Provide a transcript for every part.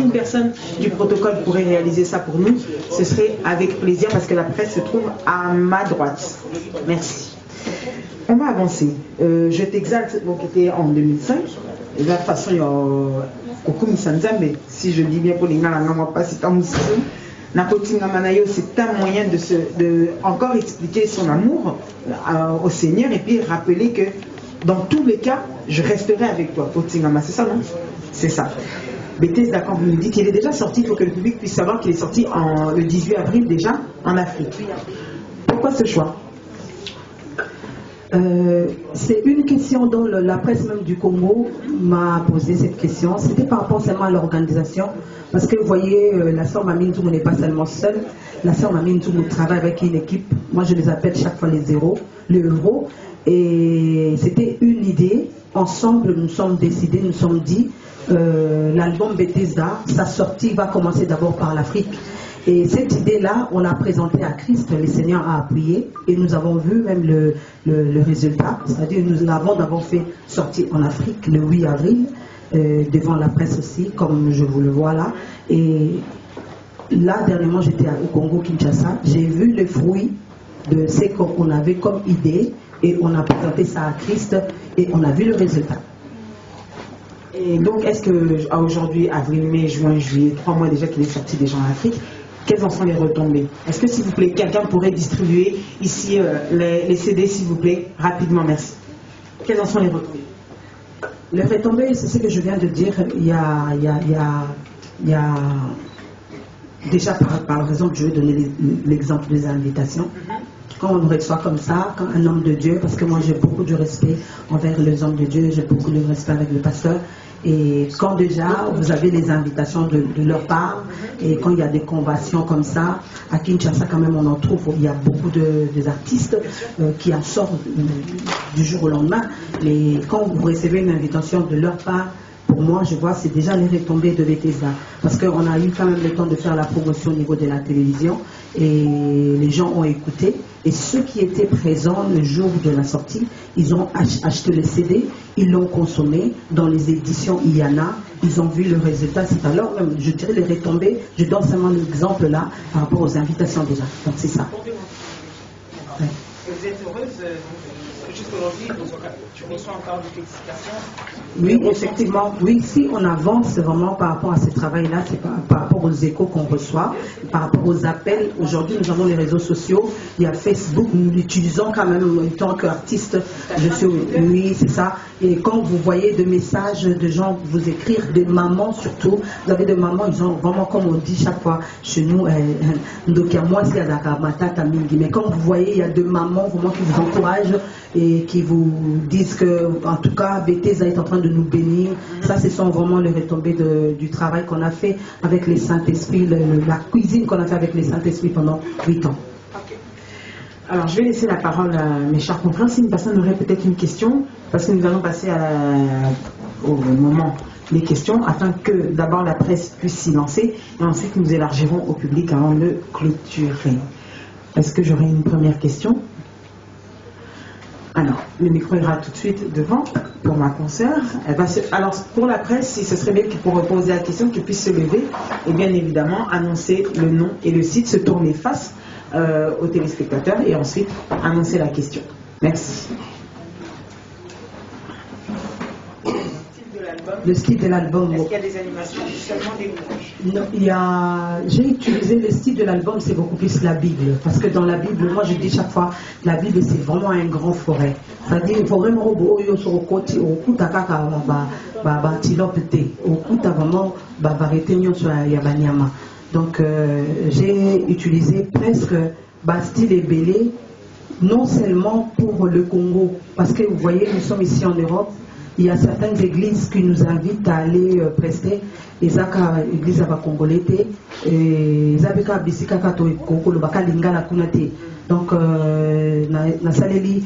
une personne du protocole pourrait réaliser ça pour nous, ce serait avec plaisir parce que la presse se trouve à ma droite. Merci. On va avancer. Je t'exalte, donc était en 2005. Et de toute façon, il y a mais si je dis bien pour les gars, pas c'est un c'est un moyen de encore expliquer son amour au Seigneur et puis rappeler que dans tous les cas, je resterai avec toi. C'est ça, non? C'est ça. Bethesda, d'accord, vous nous dites qu'il est déjà sorti, il faut que le public puisse savoir qu'il est sorti le 18 avril déjà en Afrique. Pourquoi ce choix? C'est une question dont la presse même du Congo m'a posé cette question. C'était par rapport seulement à l'organisation. Parce que vous voyez, la sœur Mamine Zoumou n'est pas seulement seule. La sœur Mamine Zoumou travaille avec une équipe. Moi, je les appelle chaque fois les héros. Et c'était une idée. Ensemble, nous sommes décidés, nous sommes dit, l'album Bethesda, sa sortie va commencer d'abord par l'Afrique. Et cette idée-là, on l'a présentée à Christ, le Seigneur a appuyé et nous avons vu même le résultat. C'est-à-dire nous l'avons d'abord fait sortir en Afrique le 8 avril, devant la presse aussi, comme je vous le vois là. Et là, dernièrement, j'étais au Congo-Kinshasa. J'ai vu le fruit de ce qu'on avait comme idée et on a présenté ça à Christ et on a vu le résultat. Et donc, est-ce qu'aujourd'hui, avril, mai, juin, juillet, 3 mois déjà qu'il est sorti déjà en Afrique, quelles en sont les retombées? Est-ce que, s'il vous plaît, quelqu'un pourrait distribuer ici les CD, s'il vous plaît, rapidement, merci. Quelles en sont les retombées? Les retombées, c'est ce que je viens de dire. Il y a déjà, par exemple, je vais donner l'exemple des invitations. Quand on reçoit comme ça, quand un homme de Dieu, parce que moi j'ai beaucoup de respect envers les hommes de Dieu, j'ai beaucoup de respect avec le pasteur. Et quand déjà vous avez les invitations de leur part, et quand il y a des conventions comme ça, à Kinshasa quand même on en trouve, il y a beaucoup des artistes qui en sortent du jour au lendemain. Mais quand vous recevez une invitation de leur part, pour moi, je vois, c'est déjà les retombées de Bethesda. Parce qu'on a eu quand même le temps de faire la promotion au niveau de la télévision et les gens ont écouté. Et ceux qui étaient présents le jour de la sortie, ils ont acheté le CD, ils l'ont consommé. Dans les éditions IANA, ils ont vu le résultat. C'est alors même, je dirais, les retombées. Je donne seulement l'exemple là par rapport aux invitations déjà. Donc c'est ça. Ouais. Vous êtes heureuse jusqu'aujourd'hui, tu reçois encore des félicitations? Oui, effectivement. Oui, si on avance vraiment par rapport à ce travail-là, c'est par rapport aux échos qu'on reçoit, par rapport aux appels. Aujourd'hui, nous avons les réseaux sociaux. Il y a Facebook, nous l'utilisons quand même en tant qu'artiste. Oui, c'est ça. Et quand vous voyez des messages de gens vous écrire, des mamans surtout, vous avez des mamans, ils ont vraiment, comme on dit chaque fois chez nous, donc moi, c'est à Matata Mingi. Mais quand vous voyez, il y a des mamans vraiment qui vous encouragent et qui vous disent que, en tout cas, Bethesda est en train de nous bénir. Ça, ce sont vraiment les retombées du travail qu'on a fait avec les Saint-Esprit, la cuisine qu'on a fait avec les Saint-Esprit pendant 8 ans. Okay. Alors, je vais laisser la parole à mes chers confrères. Si une personne aurait peut-être une question, parce que nous allons passer au moment des questions, afin que d'abord la presse puisse s'y lancer, et ensuite nous élargirons au public avant de clôturer. Est-ce que j'aurai une première question? Alors, le micro ira tout de suite devant pour ma consoeur. Alors, pour la presse, si ce serait bien pour poser la question, qu'il puisse se lever et bien évidemment annoncer le nom et le site, se tourner face aux téléspectateurs et ensuite annoncer la question. Merci. Le style de l'album. Est-ce qu'il y a des animations ou seulement des louanges? Non, j'ai utilisé le style de l'album, c'est beaucoup plus la Bible. Parce que dans la Bible, moi je dis chaque fois, la Bible c'est vraiment un grand forêt. C'est-à-dire, il faut vraiment sur le côté, au coup, donc j'ai utilisé presque style ébélé, non seulement pour le Congo, parce que vous voyez, nous sommes ici en Europe. Il y a certaines églises qui nous invitent à aller prester. Et ça, l'église à Congolais, et Zabeka Bissika Kato et Koko, Lingala Kunate. Donc, na saleli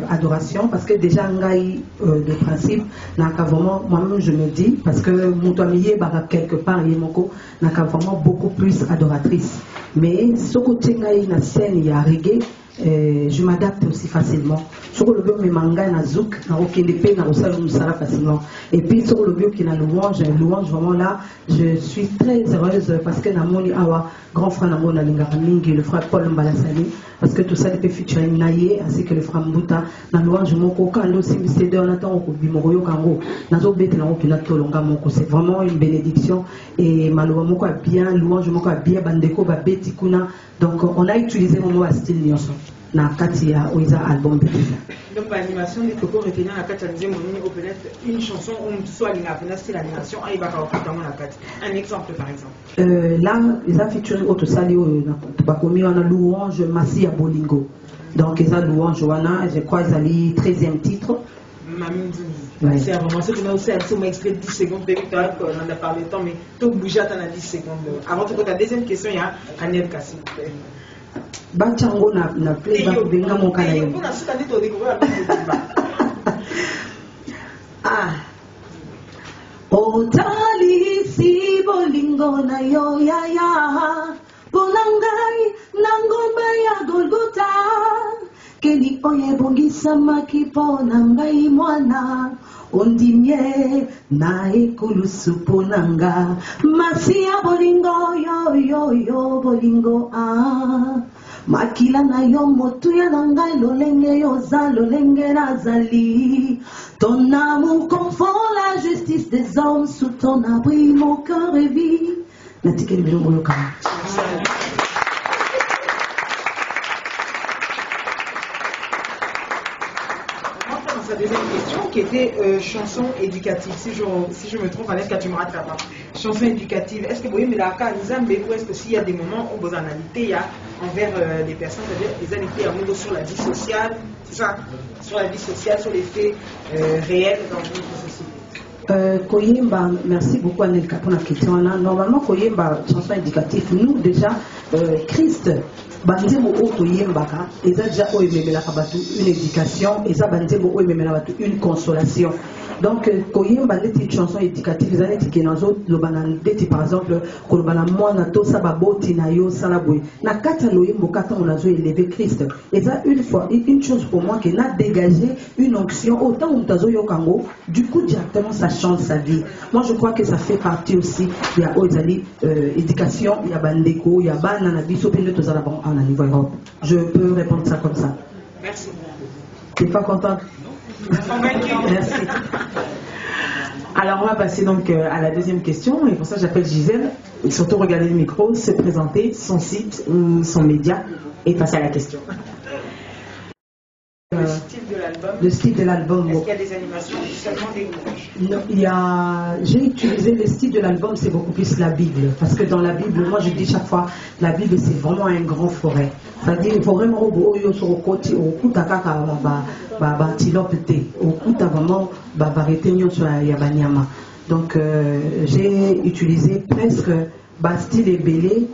adoration, parce que déjà, de principe, vraiment, moi-même, je me dis, parce que mon toimier, quelque part, Yemoko, n'a vraiment beaucoup plus adoratrice. Mais ce côté, na scène, il y a reggae. je m'adapte aussi facilement. Sur le bio, mes mangas, na zouk, na okindépé, na osala musala facilement. Et puis sur le bio qui na louange vraiment là, je suis très heureuse parce que na moni awa grand frère na mona lingara mingi, le frère Paul Mbalasani, parce que tout ça peut featuring naye ainsi que le frère Mbuta na louange moko kando simbi cede on attend ko bimoroyo kango nazo bete na okina tolonga moko, c'est vraiment une bénédiction et maloba moko a bien louange moko a bien bandeko ba beti kuna, donc on a utilisé mon mot à style nyonso na kati ya oiza album Betisa. Donc l'animation des Coco retenir la kati ya moni ou peut-être une chanson où soit l'animation style animation et ba ka la kati. Un exemple par exemple. Là ils ont featuring auto sali ba komi wana louange Masi ya Bolingo. Donc ils ont louange wana, je crois ils ali 13e titre. Ouais. C'est vraiment ce que nous aussi un extrait de 10 secondes de Victor, on en a parlé tant mais tout bouger à 10 secondes. Avant de ta deuxième question, il y a Anel Kassi. Bachango na play ba benga mo kana yo. Ah. Otali si Bolingo na yo ya ya. Bolangai nangomba ya Golgota. Keni oye bongisa makipona ngai mwana. Ondimye na ekulusu ponanga. Masi ya Bolingo yo Bolingo ah. Makila na yo motu ya nangai lolenge yo za lolenge nazali. Ton amour confond la justice des hommes, sous ton abri mon cœur est vie. Natike ni bilongo yoka. Sa deuxième question qui était chanson éducative. Si je me trompe, Annette, tu me rattrapes. Chanson éducative, est-ce que vous voyez, mais là, ou est-ce que s'il y a des moments où vous analysez, il y a envers les personnes, c'est-à-dire les analyser en niveau sur la vie sociale, c'est ça, sur la vie sociale, sur les faits réels dans notre société? Koyemba, merci beaucoup Anelka pour la question. Normalement, Koyemba, chanson éducative, nous déjà, Christ, Bandemo Oto Yembaka, et ça déjà une éducation, et ça Bandemo une consolation. Donc, Koyemba, une chanson éducative, ils ont été qui dans autres, le banan, par exemple, Kolobana Moana, Tosa Baboti, Nayo, Salaboué. Na Kataloye, Mokata, on a élevé Christ. Et ça, une fois, une chose pour moi, qui a dégagé une onction, autant on t'a Yokango, du coup, directement, ça change sa vie. Moi, je crois que ça fait partie aussi, il y a Ozali, éducation, il y a Bandeko, il y a Bananabi, Sopine, tout ça là-bas, en niveau Europe. Je peux répondre ça comme ça. Merci. Tu n'es pas contente? Merci. Alors on va passer donc à la deuxième question et pour ça j'appelle Gisèle, surtout regarder le micro, se présenter, son site ou son média et passer à la question. Le style de l'album. Est-ce qu'il y a des animations ou seulement des louanges? Non, j'ai utilisé le style de l'album, c'est beaucoup plus la Bible. Parce que dans la Bible, moi je dis chaque fois, la Bible c'est vraiment un grand forêt. C'est-à-dire, il faut vraiment sur le côté, au coup d'akaka, au coup vraiment, sur Yabanyama. Donc, j'ai utilisé presque style et belé,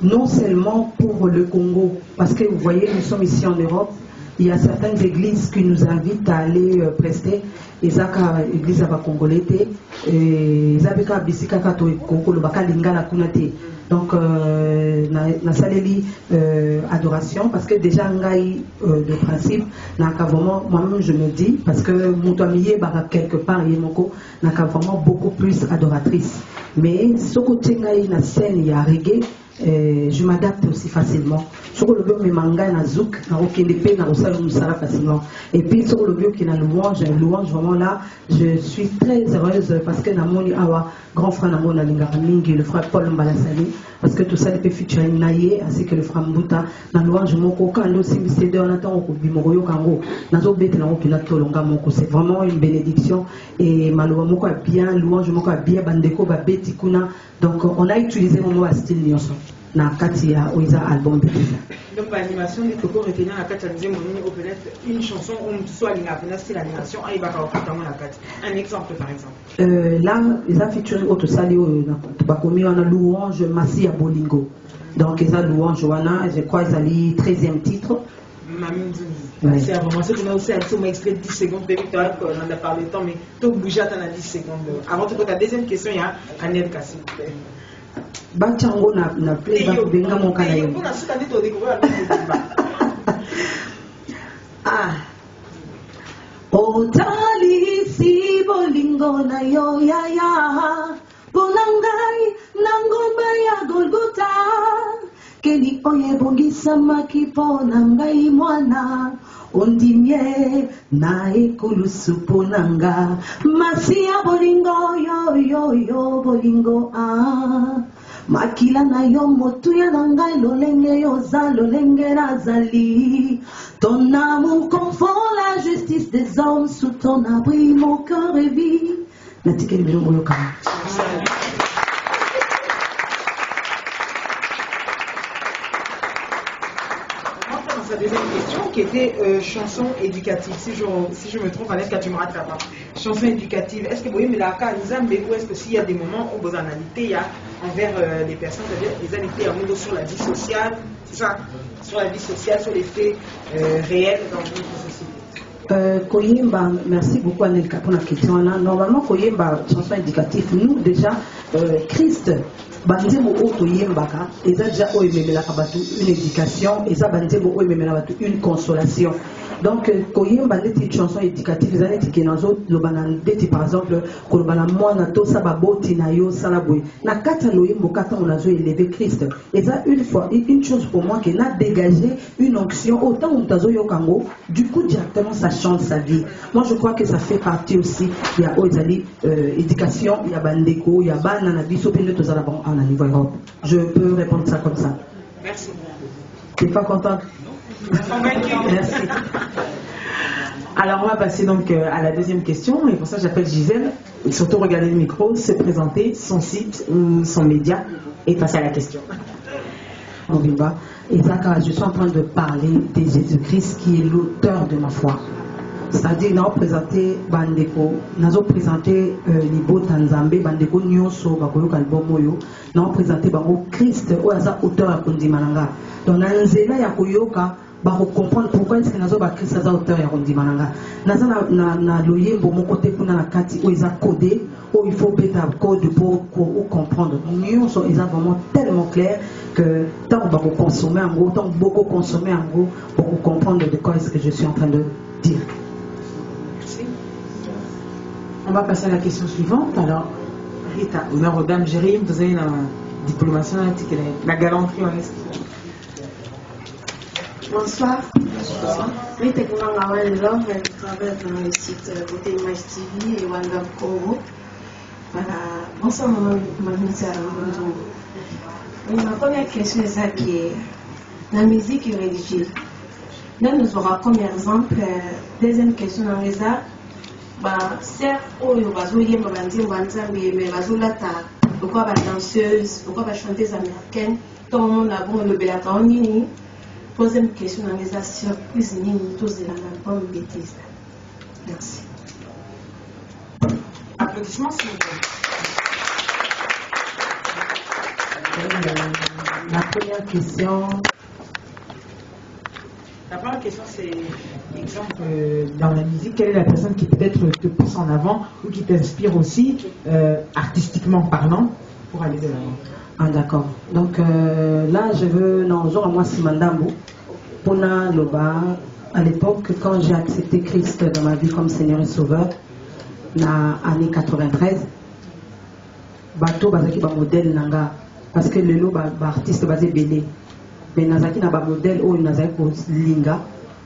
non seulement pour le Congo, parce que vous voyez, nous sommes ici en Europe. Il y a certaines églises qui nous invitent à aller prester. Et ça, l'église va congolais. Et ça, donc, na saleli adoration parce que déjà de principe vraiment moi-même je me dis parce que mon ami quelque part yemoko n'a vraiment beaucoup plus adoratrice mais ce côté na scène il y a reggae. Je m'adapte aussi facilement. Sur le bio, mes mangas, na zouk, na okindépé, na osala musala facilement. Et puis sur le bio qui na louange vraiment là, je suis très heureuse parce que na moni awa grand frère na mona lingara mingi, le frère Paul Mbalasani, parce que tout ça peut featuring naye ainsi que le frère Mbuta na louange moko kando simbi cede on attend ko bimoroyo kango nazo bete na okina tolonga moko, c'est vraiment une bénédiction et maloba moko a bien louange moko a bien bandeko ba beti kuna, donc on a utilisé mon mot à style nyonso na kati ya oiza album Betisa. Donc l'animation des Coco retenir la kati ya moni ou peut-être une chanson où soit style animation et ba la kati. Un exemple par exemple. Là ils ont featuring auto sali ba komi wana louange Masi ya Bolingo. Donc ils ont louange wana, je crois ils ali 13e titre. Ouais. C'est vraiment ce que nous aussi un extrait de 10 secondes de Victor, on en a parlé tant mais tout bouger à 10 secondes. Avant de ta deuxième question, il y a Anel Kassi. Bachango na play ba benga mo kana yo. Ah. Otali si bolingo na yo ya ya. Bonangai nangomba ya Golgota. Keni oye bongisa makipo nangai mwana. Ondimye na ekulusu ponanga. Masia bolingo yo yo yo bolingo ah. Makila na yo motu ya nangai lolenge yo za lolenge razali. Ton amour confond la justice des hommes. Sous ton abri mon cœur est vie. Natike Mbelo Boyoka. Sa deuxième question qui était chanson éducative. Si je me trompe, Vanessa, tu me rattrapes. Chanson éducative. Est-ce que vous voyez, mais là, ou est-ce que s'il y a des moments où vous en analysez, il y a envers les personnes, c'est-à-dire les analyser en sur la vie sociale, c'est ça, sur la vie sociale, sur les faits réels dans notre société. Koyemba, merci beaucoup Anelka pour la question. Normalement, Koyemba, chanson éducative, nous déjà, Christ, Bandemo o Koyembaka, et ça déjà une éducation, et ça Bandemo o une consolation. Donc, Koyemba est une chanson éducative, les années qui nazo, le banandeti par exemple, Kolbana Moana, Tosa Baboti, Nayo, Salaboué. Na kata loyembo kata on a élevé Christ. Et ça, une chose pour moi qui a dégagé une onction, autant on tazo yokango, du coup, directement, ça change sa vie. Moi, je crois que ça fait partie aussi, il y a Ozali, éducation, il y a Bandeko, il y a Bananabiso, puis nous avons en niveau Europe. Je peux répondre ça comme ça. Merci. Tu n'es pas contente? Merci. Alors on va passer donc à la deuxième question et pour ça j'appelle Gisèle, surtout regarder le micro, se présenter, son site ou son média et passer à la question. Et ça, je suis en train de parler de Jésus-Christ qui est l'auteur de ma foi. C'est-à-dire, nous avons présenté Bandeko, nous avons présenté Libo Tanzambé, Bandeko Nyonso, Bakoyo Kalbomoyo, nous avons présenté Christ, auteur de Kondimananga. Donc, nous avons pour comprendre pourquoi est-ce que nous avons Christ auteur de Kondimananga. Nous avons loyembo mon côté pour la kati où ils ont codé, où il faut mettre un code pour comprendre. Nous sont vraiment tellement clairs que tant qu'on consommer en gros, tant beaucoup consommer en gros pour comprendre de quoi est-ce que je suis en train de dire. On va passer à la question suivante. Alors, Rita, honneur aux dames, Jérim, vous avez la diplomation, la galanterie en esprit. Bonsoir. Rita Koumangawal Love, elle travaille dans le site Côté Image TV et Wanda Congo. Voilà. Bonsoir, maman Sarah. Ma première question est ça qui est la musique et religion. Là, nous aurons comme exemple, deuxième question dans les arts. Certes, oyo bazoyemba banzembo nzambe mais bazolata pourquoi ba danseuse pourquoi ba chanteuse américaine tout le monde a bon le belaka en nini. Troisième question dans les surprise nini tous la l'album bêtise. Merci. Applaudissements s'il vous plaît. La première question. La première question, c'est exemple dans la musique, quelle est la personne qui peut-être te pousse en avant ou qui t'inspire aussi, artistiquement parlant, pour aller de l'avant? Ah d'accord. Donc là, je veux, non, genre moi, Simandambo, Pona Loba, à l'époque, quand j'ai accepté Christ dans ma vie comme Seigneur et Sauveur, dans l'année 93, bateau bazaki ba modèle nanga, parce que le lot artiste basé belé. Mais nazaki na ba modèle ou nazaki ko linga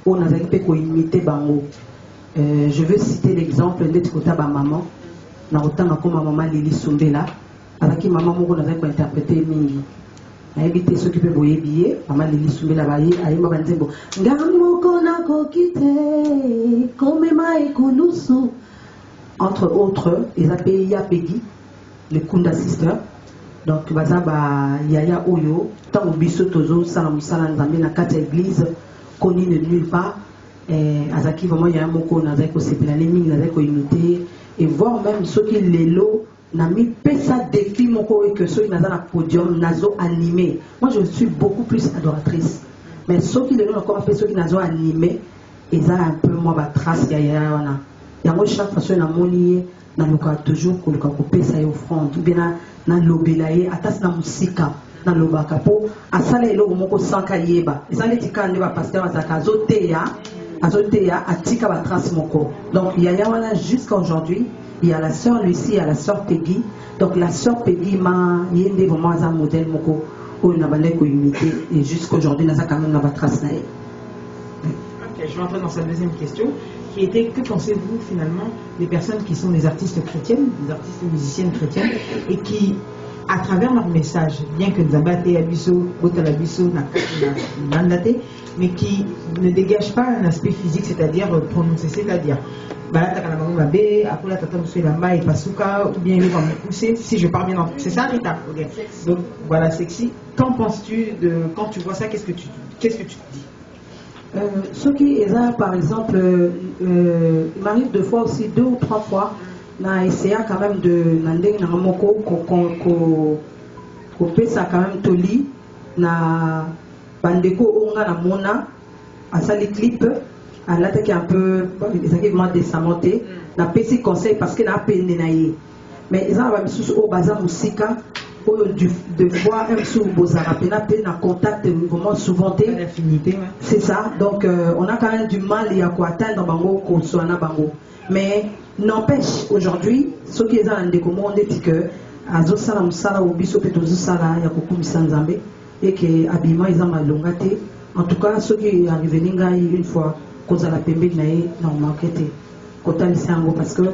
ou nazaki pe ko imiter bango. Je veux citer l'exemple de Tikota ba maman na otanga ko maman Lili Sumbela avec maman moko nazaki ko interpréter mingi. Na ebité ceux qui peut boyebier maman Lili Sumbela ba yi ayimba banzembo ngamoko na ko kite komema ekulusu entre autres ils appellent Yapegi le Kunda Sister. Donc, bazaba yaya oyo, tant au biso tozo, salam salam nzambe na kati église, connu de nulle part. Azaki vraiment yaya moko nazaki ko sepela les mingi nazaki ko imiter et voir même ceux qui lelo na mi pesa défi moko et que ceux qui naza na podium nazo animé. Moi je suis beaucoup plus adoratrice. Mais ceux qui lelo encore fait ceux qui nazo animé, ils ont un peu moins ba trace yaya wana. Yango chaque fois na moni na luka toujours ko luka ko pesa et offrande. Bien na lobelaye atas na musika na lobaka po asala eloko moko sanka yeba ezali tika nde ba pasteur azaka azoteya atika ba trace moko. Donc il y a wana jusqu'à aujourd'hui, il y a la sœur Lucie, il y a la sœur Peggy. Donc la sœur Peggy m'a yende vraiment un modèle moko où on a balé ko imiter et jusqu'à aujourd'hui n'a quand même na ba trace na. Ok, je vais entrer dans sa deuxième question qui était que pensez-vous finalement des personnes qui sont des artistes chrétiennes, des artistes musiciennes chrétiennes et qui à travers leur message, bien que Nzambate Abisso, Botalabisso, Mandate, mais qui ne dégagent pas un aspect physique, c'est-à-dire prononcer, c'est-à-dire ou bien il va me pousser, si je parle bien, c'est ça Rita, okay. Donc voilà, sexy. Qu'en penses-tu de quand tu vois ça, qu'est-ce que tu te dis? Ce qui est là, par exemple, il m'arrive 2 fois aussi, 2 ou 3 fois, na essayé quand même de nandeng na moko ko pesa quand même toli na bandeko onga na mona asali clip alataki un peu exactement désamonté na pesi conseil parce que na pende na ye mais ils ont misusu o baza musika o de fois un sou bozara pena pe na contact vraiment souvent c'est ça. Donc on a quand même du mal à quoi atteindre bango ko soana bango. Mais n'empêche, aujourd'hui, ce qui est dans le monde est que Azo Salam Sala ou Biso Petozo Sala Yakuku Misanzambe et que Abima ils ont malongate. En tout cas, ce qui est arrivé une fois, cause à la pembe nae normalement qu'était côté Lissango parce que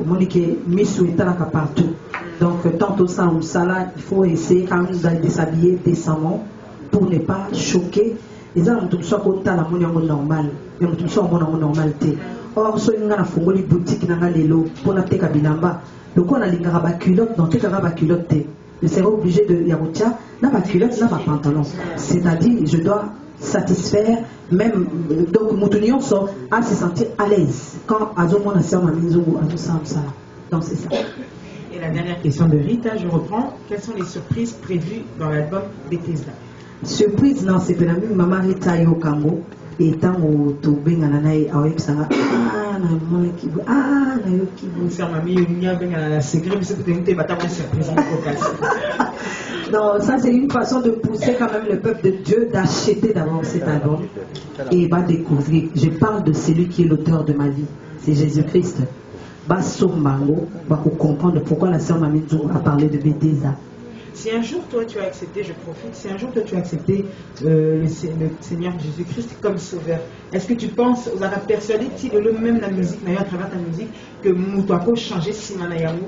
Monique Miss est là partout. Donc tantôt Salam Sala, il faut essayer quand même d'aller déshabiller décemment pour ne pas choquer. Les gens tout ça côté la monnaie normale, mais tout ça en normalité. Or, ce qui a fait les boutiques dans les lots pour la teka bilamba, le coup on a les culottes, donc teka culotte, je serai obligé de yaroutia, n'a pas culotte, n'a pas pantalon. C'est-à-dire, je dois satisfaire, même, donc Moutonion sort à se sentir à l'aise quand Azomon a servi ma maison ou Azosam ça. Donc c'est ça. Et la dernière question de Rita, je reprends. Quelles sont les surprises prévues dans l'album Bethesda? Surprise, non, c'est que la même maman Rita Yo Kango. Et tant au toubé nanaï à Websara, ah, na moi qui ah, na yo qui vous faire mamie une nia ben à la secret, mais c'est peut-être une bataille surprise. Non, ça c'est une façon de pousser quand même le peuple de Dieu d'acheter d'abord cet album et va découvrir. Je parle de celui qui est l'auteur de ma vie, c'est Jésus-Christ. Basso Mango va comprendre pourquoi la sœur Mamizou a parlé de Bethesda. Si un jour toi tu as accepté, je profite, si un jour toi tu as accepté le Seigneur Jésus-Christ comme sauveur, est-ce que tu penses, vous avez persuadé de même la musique, d'ailleurs à travers ta musique, que Moutouako changer Simanayamu?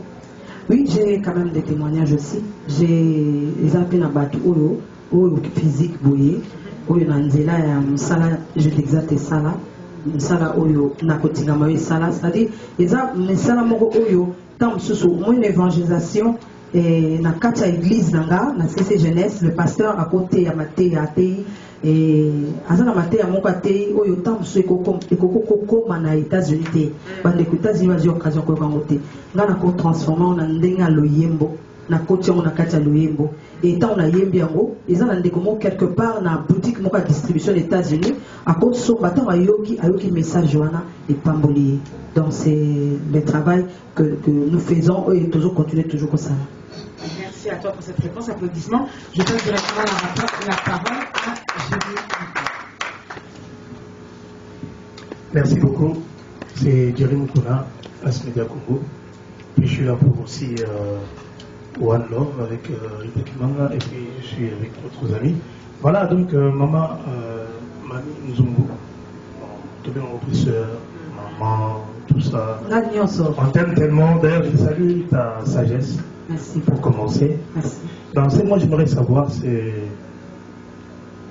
Oui, j'ai quand même des témoignages aussi. J'ai les appels à battre au physique boye, au nanzela et sala, je t'exacte sala, sala oyo nakotinga mawe sala, c'est-à-dire les appels sala moko oyo tant sous une évangélisation. Et na kacha église nanga na CC jeunesse le pasteur à côté ya maté ya té et azana maté ya moko té oyo tam so ekoko na États-Unis té bande ko États-Unis bazi occasion ko bangote ngana ko transformer na ndenga loyembo na côté on a kacha loyembo et tant na yembi yango ezana ndeko mo quelque part na boutique moko distribution des États-Unis à côté so bato ayoki message wana et pambolier. Donc c'est le travail que nous faisons et toujours continuer toujours comme ça. Merci à toi pour cette réponse. Applaudissements. Je passe directement la parole à Jérémy. Merci beaucoup. C'est Jérémy Kouna, Asmedia Congo. Puis je suis là pour aussi One Love avec Rita Kimanga et puis je suis avec d'autres amis. Voilà, donc maman, Mami Nzungu, tout bien repris sœur, maman, tout ça. On t'aime tellement. D'ailleurs, je salue ta sagesse. Merci. Pour commencer. Merci. Donc, moi, j'aimerais savoir, c'est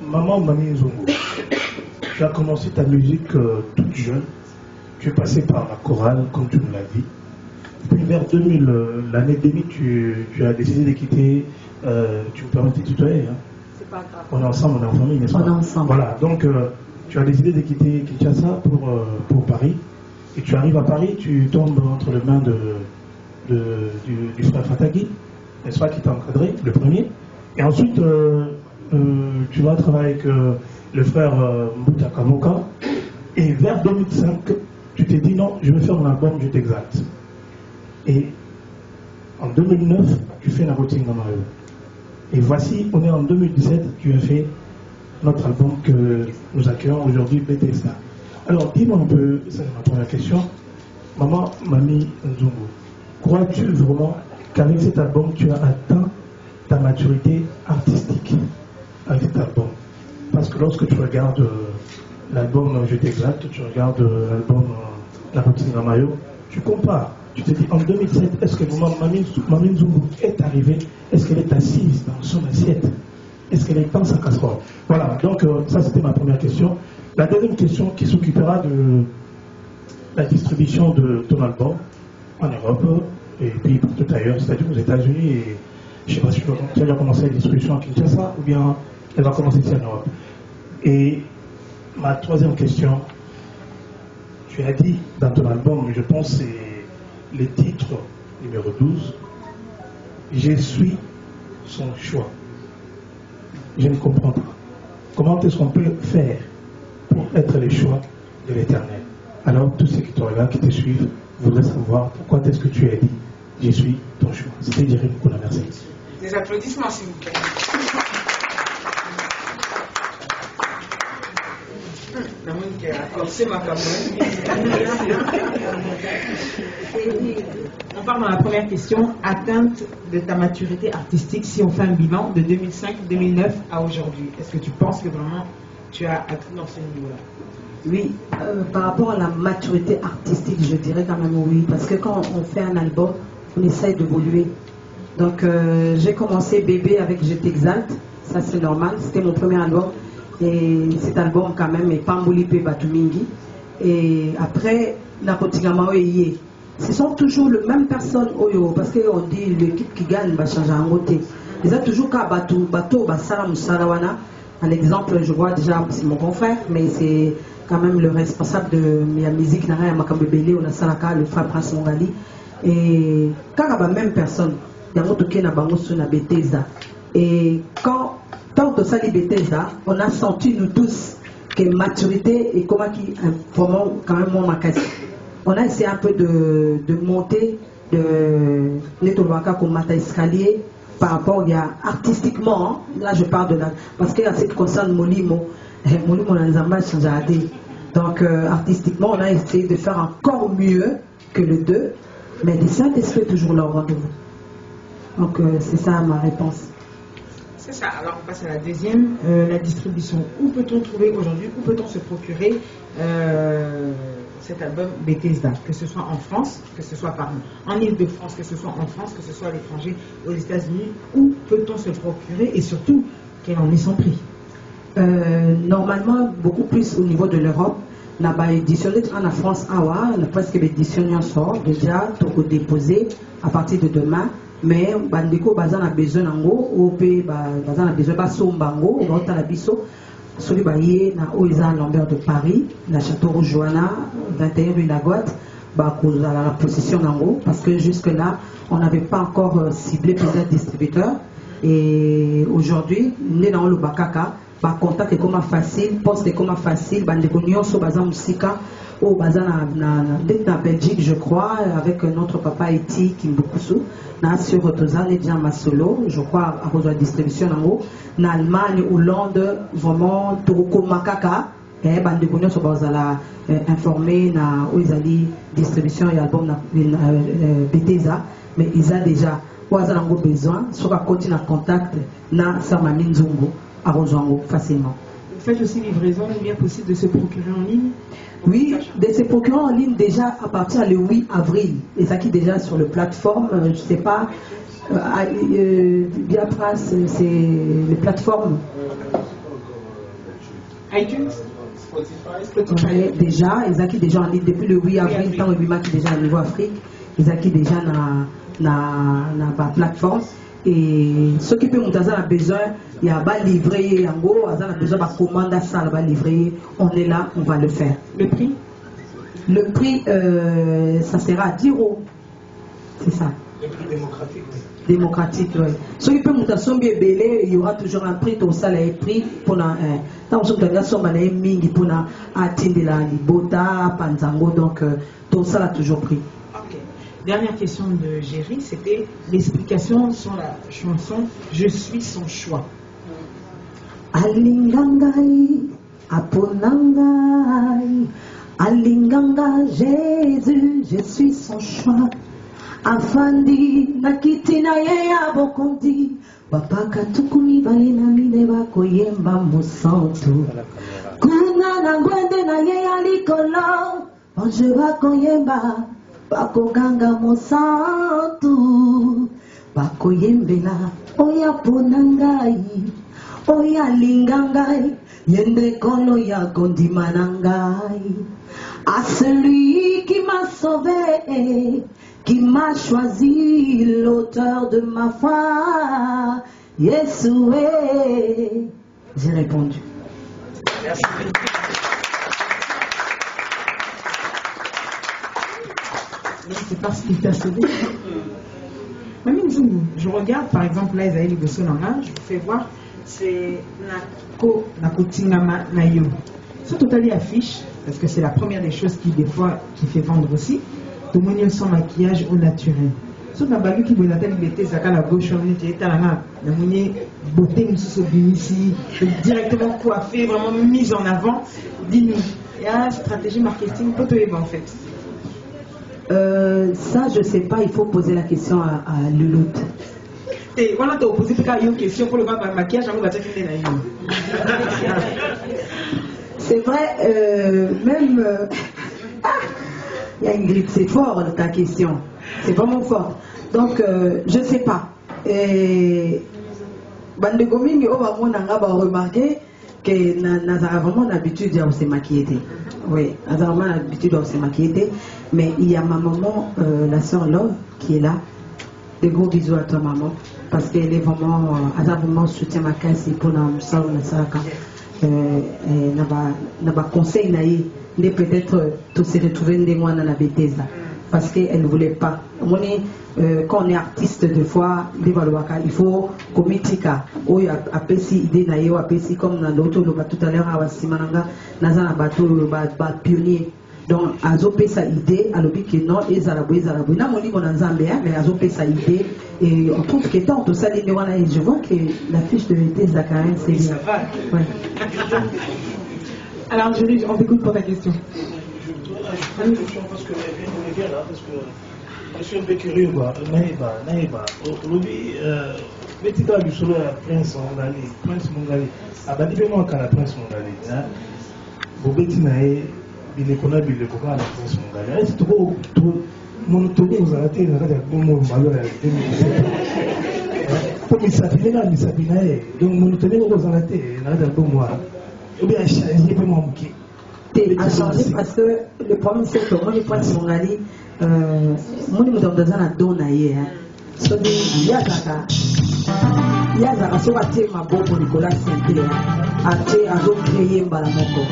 maman Mami Nzungu. Tu as commencé ta musique toute jeune. Tu es passé par la chorale, comme tu me l'as dit. Puis vers 2000, l'année 2000, tu as décidé de quitter. Tu me permets de tutoyer, hein? C'est pas grave. On est ensemble, on est en famille, n'est-ce pas? On est ensemble. Voilà, donc tu as décidé de quitter Kinshasa pour Paris. Et tu arrives à Paris, tu tombes entre les mains du frère Fataki, n'est-ce pas, qui t'a encadré, le premier. Et ensuite, tu vas travailler avec le frère Mbuta Kamoka. Et vers 2005, tu t'es dit non, je vais faire un album, je t'exalte. Et en 2009, tu fais Nabotinga Mario. Et voici, on est en 2017, tu as fait notre album que nous accueillons aujourd'hui, Bethesda. Alors, dis-moi un peu, ça c'est ma première question. Maman, Mamie Nzungu, crois-tu vraiment qu'avec cet album, tu as atteint ta maturité artistique avec cet album? Parce que lorsque tu regardes l'album Je t'exalte, tu regardes l'album La Routine Ramayo, tu compares. Tu te dis, en 2007, est-ce que Mamie Nzungu est arrivée? Est-ce qu'elle est assise dans son assiette? Est-ce qu'elle est dans sa casserole? Voilà, donc ça c'était ma première question. La deuxième question qui s'occupera de la distribution de ton album en Europe et puis partout ailleurs, c'est-à-dire aux États-Unis et je ne sais pas si tu as déjà commencé la distribution à Kinshasa ou bien elle va commencer ici en Europe. Et ma troisième question, tu as dit dans ton album, je pense c'est le titre numéro 12, je suis son choix. Je ne comprends pas. Comment est-ce qu'on peut faire pour être le choix de l'Éternel? Alors, tous ceux qui te regardent, qui te suivent, voudraient savoir pourquoi est-ce que tu as dit « Je suis ton choix ». C'était Jérémy Kouna, merci. Des applaudissements, s'il vous plaît. On part dans la première question, atteinte de ta maturité artistique, si on fait un bilan de 2005-2009 à aujourd'hui. Est-ce que tu penses que vraiment tu as atteint dans ce niveau-là? Oui, par rapport à la maturité artistique, je dirais quand même oui, parce que quand on fait un album, on essaye d'évoluer. Donc j'ai commencé bébé avec Je t'exalte, ça c'est normal, c'était mon premier album. Et cet album quand même est Pambouli Pe Batumingi. Et après, Nakotigama Oye, ce sont toujours les mêmes personnes Oyo, parce qu'on dit l'équipe qui gagne va changer en côté. Ils ont toujours qu'à Batou, Basara Moussarawana. Un exemple, je vois déjà, c'est mon confrère, mais c'est quand même le responsable de la musique Nara Makambebele, on a Saraka, le frère Prince Mongali. Et quand il y a la même personne, il y a un autre qui a na Bethesda. Et quand de ça Bethesda, on a senti nous tous que maturité et comment qui vraiment quand même mon macasse. On a essayé un peu de monter de l'étoilaka comme mata escalier par rapport artistiquement, hein, là je parle de la parce que en ce qui concerne Molimo Nanzamba Chanjade. Donc artistiquement on a essayé de faire encore mieux que le 2, mais le Saint-Esprit est toujours là au rendez-vous. Donc c'est ça ma réponse. C'est ça, alors on passe à la deuxième, la distribution. Où peut-on trouver aujourd'hui, où peut-on se procurer cet album Bethesda, que ce soit en France, que ce soit en Ile-de-France, que ce soit en France, que ce soit à l'étranger, aux États-Unis, où peut-on se procurer et surtout, quel en est son prix? Normalement, beaucoup plus au niveau de l'Europe. La édition en France, on a presque l'édition en sort déjà, tout déposé à partir de demain. Mais bandeko bazana besoin nango op bazana besoin basombango on a biso celui baye na oiza Lambert de Paris na Château Rouge Joanna 21 rue Lagotte ba cause à la possession nango parce que jusque là on n'avait pas encore ciblé plusieurs distributeurs et aujourd'hui né dans le bakaka ba contact comme facile poste comme facile bandeko nyonso bazana musika au bazana na Belgique je crois avec notre papa Eti Kimbukusu na sur Tozane déjà Masolo je crois à cause de la distribution en haut na Allemagne Hollande vraiment Toroko Makaka et bandeko so bazala informé na oizali distribution et album na Bethesda mais ils a déjà bazala ngo besoin sur à continuer en contact na Samami Nzungu à rejoindre facilement. Vous faites aussi livraison, il est bien possible de se procurer en ligne? Oui, de se procurer en ligne déjà à partir du 8 avril. Et ça qui est déjà sur la plateforme, je ne sais pas, Biapras, c'est les plateformes. iTunes, Spotify. Déjà, ils acquis déjà en ligne depuis le 8 avril, tant le 8 mars déjà au niveau Afrique, ils acquis déjà dans la plateforme. Et ceux qui peuvent nous avoir besoin, il y a pas livré, il y a besoin de commande à ça, livrer. On est là, on va le faire. Le prix? Le prix, ça sera à 10 €. C'est ça. Le prix démocratique. Démocratique, oui. Ceux qui peuvent nous avoir belé, il y aura toujours un prix, tout ça, les prix pour la. Tant que nous avons un mingi pour la atteindre la libota, panzango, donc tout ça a toujours pris. Ok. Dernière question de Géry, c'était l'explication sur la chanson Je suis son choix. Alingangai, aponangai, alinganga Jésus, je suis son choix. Afandi, nakitina ya bokondi, papa katukumi baina mine bakoyemba musantu. Kuna na ngwende na ye alikolo, bonje bakoyemba, bakoganga musantu, bakoyembela, oya ponangai. Oya lingangai, yende kono ya gondimanangai. À celui qui m'a sauvé, qui m'a choisi, l'auteur de ma foi, Yeshua. J'ai répondu. Merci. C'est parce qu'il t'a sauvé. Je regarde par exemple là, Isaïe Libosonanga, je vous fais voir. C'est Nako Tingama Nayo. C'est totalement affiche, parce que c'est la première des choses qui, des fois, qui fait vendre aussi. Tout le monde sans maquillage au naturel. Si on a balu qui vous a liberté, ça la gauche, on est talana, la monnaie, beauté, ici, directement coiffé, vraiment mise en avant. Dis-nous, il y a stratégie marketing, pas en fait. Ça, je sais pas, il faut poser la question à Lulut. Voilà, tu as posé une question pour le maquillage, c'est vrai, même. Il y a une grippe, c'est fort ta question. C'est vraiment fort. Donc, je ne sais pas. Bande Goming, on va remarquer que nous avons vraiment l'habitude de se maquiller. Oui, nous avons vraiment l'habitude de se maquiller. Mais il y a ma maman, la sœur Love, qui est là. Des gros bisous à toi, maman. Parce qu'elle est vraiment, elle a vraiment soutien ma caisse pour nous ça, n'a pas conseil naïf, de peut-être tout se retrouver des mois dans la bêtise parce qu'elle ne voulait pas. Quand on est artiste, des fois, il faut commitika. Ou appeler si idée naïf, appeler si comme dans l'autre, tout à l'heure, à Simananga, dans un bateau, pionnier. Donc, azopé sa idée, à l'objet que non, et zaraboué. N'a mon livre dans Zambia, mais azopé sa idée, et on trouve que tant tout ça, je vois que la fiche de l'été, Zakarin, c'est bien. Ça va. Ouais. Alors, Julie, on t'écoute pour ta question. Je pose une question parce que je viens là, parce que je suis un peu curieux, quoi. Naïba. Aujourd'hui, petit gars du solo, Prince Mongali. Ah, bah, dis-moi quand la Prince Mongali, Bobeti Naï. Il est connu, il est connu à la France mondiale. Est-ce que tout mon tour vous a été dans le bon malheur à 2017? Comme il s'appelait là, donc mon tour vous a été dans le bon mois. Ou bien changer pour mon bouquet. À changer parce que le problème c'est que moi, les points de Mongali, moi, je me donne dans un don ailleurs. Il y a ça. Il y a ça. Si on va tirer ma bombe pour Nicolas Saint-Pierre, à créer un balamoko.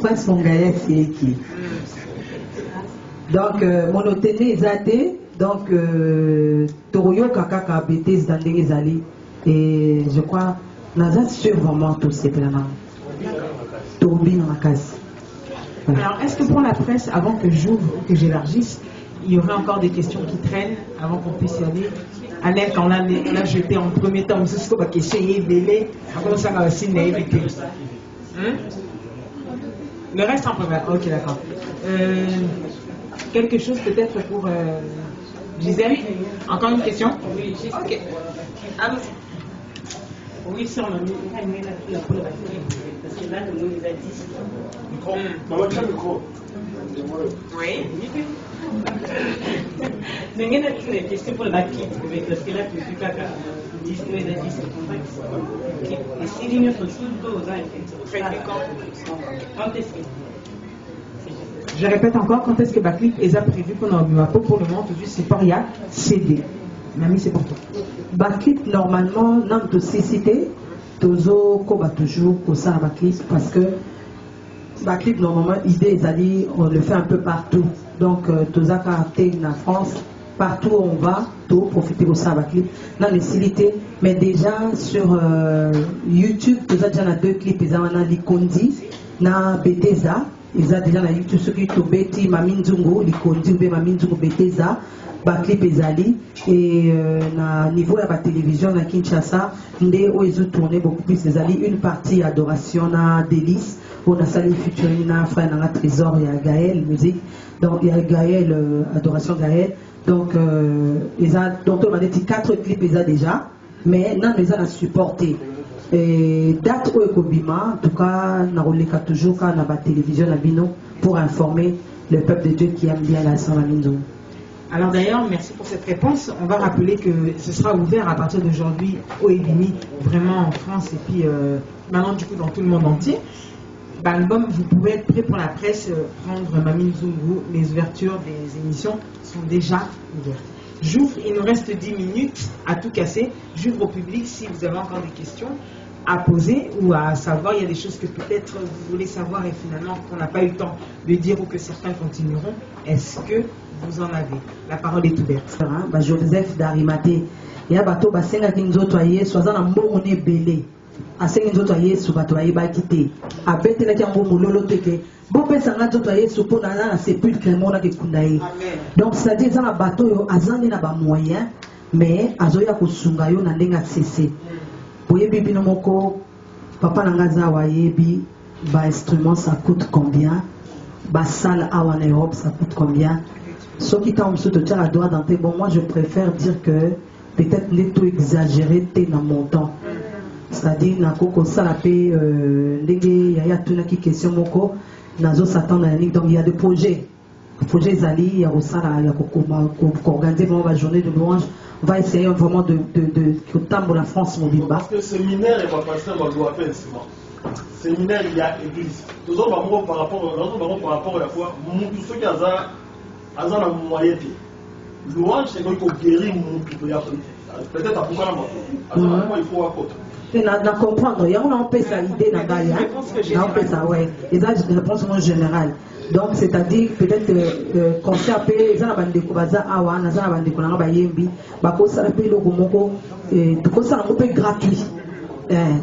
Prince Mongaïa Fieki. Donc, mon hôtel est athée. Donc, Toroyo Kakaka Bétés dans les allées. Et je crois, Naza sur vraiment tous ces plans. Tourbi dans la case. Alors, est-ce que pour la presse, avant que j'ouvre ou que j'élargisse, il y aurait encore des questions qui traînent avant qu'on puisse y aller? Annette, quand on l'a jeté en premier temps, on se dit que c'est belé, après ça va aussi naïveté. Le reste en premier. Ok, d'accord. Quelque chose peut-être pour Gisèle? Encore une question? Oui, juste. Ok. Oui, sur le parce que là, le nous a dit. Micro. Oui. Mais il y a une question pour la clip, parce que là, tu suis pas Disney a dit c'est et si les gens sont tous aux quand est-ce que je répète encore, quand est-ce que Backclip est prévu qu'on a ma peau pour le moment, tout de suite, c'est pas rien, CD. Mamie, c'est pour toi. Backclip, normalement, non, de cécité, toujours, qu'on va toujours, pour ça, Backclip, parce que Backclip, normalement, idée, on le fait un peu partout. Donc, tout ça, quand en France, partout où on va, tout profiter de ça, Backclip, dans les cécités, mais déjà sur YouTube, tout ça, déjà, on a 2 clips, on a l'Ikondi, na Bethesda, ils ont déjà eu tout ce qui est Tobeti, Maminzungu, les Kondimbe, Maminzungu, Beteza, Clip Ezali, et na niveau de la télévision à Kinshasa, ils ont tourné beaucoup plus Ezali, une partie adoration na délice, on a salé Futurina, frère na Trésor, il y a Gaël, musique, donc il y a Gaël, adoration Gaël, donc on a dit 4 clips déjà, mais non, ils ont supporté. Et date au Ekobima, en tout cas, on toujours dans la télévision pour informer le peuple de Dieu qui aime bien la Saint-Maminzo. Alors d'ailleurs, merci pour cette réponse. On va rappeler que ce sera ouvert à partir d'aujourd'hui au Ebimi, vraiment en France et puis maintenant du coup dans tout le monde entier. L'album, vous pouvez être prêt pour la presse, prendre Maminzungu, les ouvertures des émissions sont déjà ouvertes. J'ouvre, il nous reste 10 minutes à tout casser. J'ouvre au public si vous avez encore des questions à poser ou à savoir. Il y a des choses que peut-être vous voulez savoir et finalement qu'on n'a pas eu le temps de dire ou que certains continueront. Est-ce que vous en avez? La parole est ouverte. Joseph d'Arimathée. Il y a bateau basenga kinzotoye soit en mbongone belé. Asenga nzotoye sou batoye ba kité. Abetela kiambo mulolo teke. Bon pesanga nzotoye sou pona na sepulcre mona ke kundaye. Donc ça dit ça na bateau yo azangi na ba moyen mais azoya kusunga yo na ndenga cessé. Boyebi bino moko papa nangaza wayebi ba instrument ça coûte combien? Ba salle à en Europe ça coûte combien? Ceux qui t'ont sous te tient à droit dans tes bon, moi je préfère dire que peut-être n'est tout exagéré t'es dans mon temps. C'est-à-dire na koko ça la paix ndenge ya tout na qui question moko nazo s'attendre à donc il y a des projets Zali il y a osala il y a organiser vraiment la journée de louange. On va essayer vraiment de tambour la France mobimba. Parce que le séminaire est pas pasteur doit faire séminaire il y a église. Tout ça par rapport à la foi tout ce qui a la moyenne. Louange c'est qu'on guérit peut-être à pourquoi il faut à côté. Na comprendre, il y a on peut ça idée na Gaïa. On peut ça ouais. Et ça je réponse en général. Donc c'est-à-dire peut-être concert pe za na bande ko baza awa na za na bande ko na ba yembi ba ko sala pe loko moko to ko sala pe gratuit.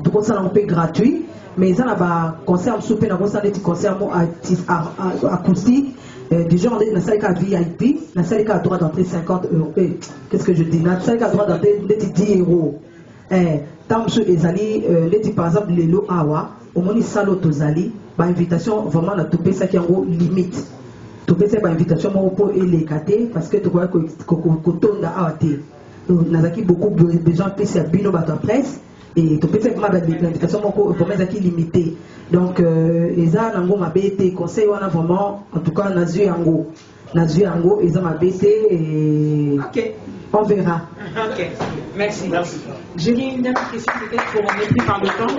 To ko sala pe gratuit mais ça na ba concert souper na ko sala des concerts acoustique du genre na salle ka VIP, na salle ka droit d'entrée 50 €. Qu'est-ce que je dis? Na salle ka droit d'entrée 10 €. Tant que ezali par exemple les lots awa au moni salo tozali ba invitation vraiment na topé ça qui en gros limite topé ça ba invitation mo pour elekate parce que to quoi ko tonda awate nazaki beaucoup besoin pesa bino bato presse et topé ça ma invitation mo pour mettre qui limité donc eza nango mabete conseil wana vraiment en tout cas nazu yango eza mabete et OK. On verra. Ok, merci. J'ai une dernière question peut-être pour on est pris par le temps.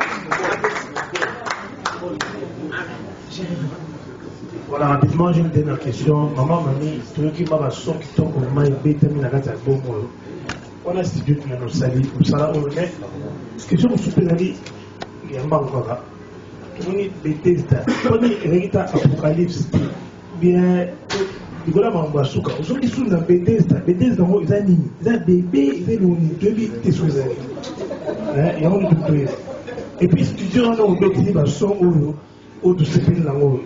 Voilà, rapidement, j'ai une dernière question. Maman, mamie, tout qui m'a son qui tombe au maï, bétami na gata bon. On a studio qui nous salue, nous sala on met. Question au supérieur, il y a un encore. On est Bethesda. On est Rita Apocalypse. Bien. Nicolas Mambasuka, ceux qui sont dans Bethesda, ils ont des bébés, ils ont des bébés, ils ont des bébés. Et puis, studio, on a un bébé, ils sont au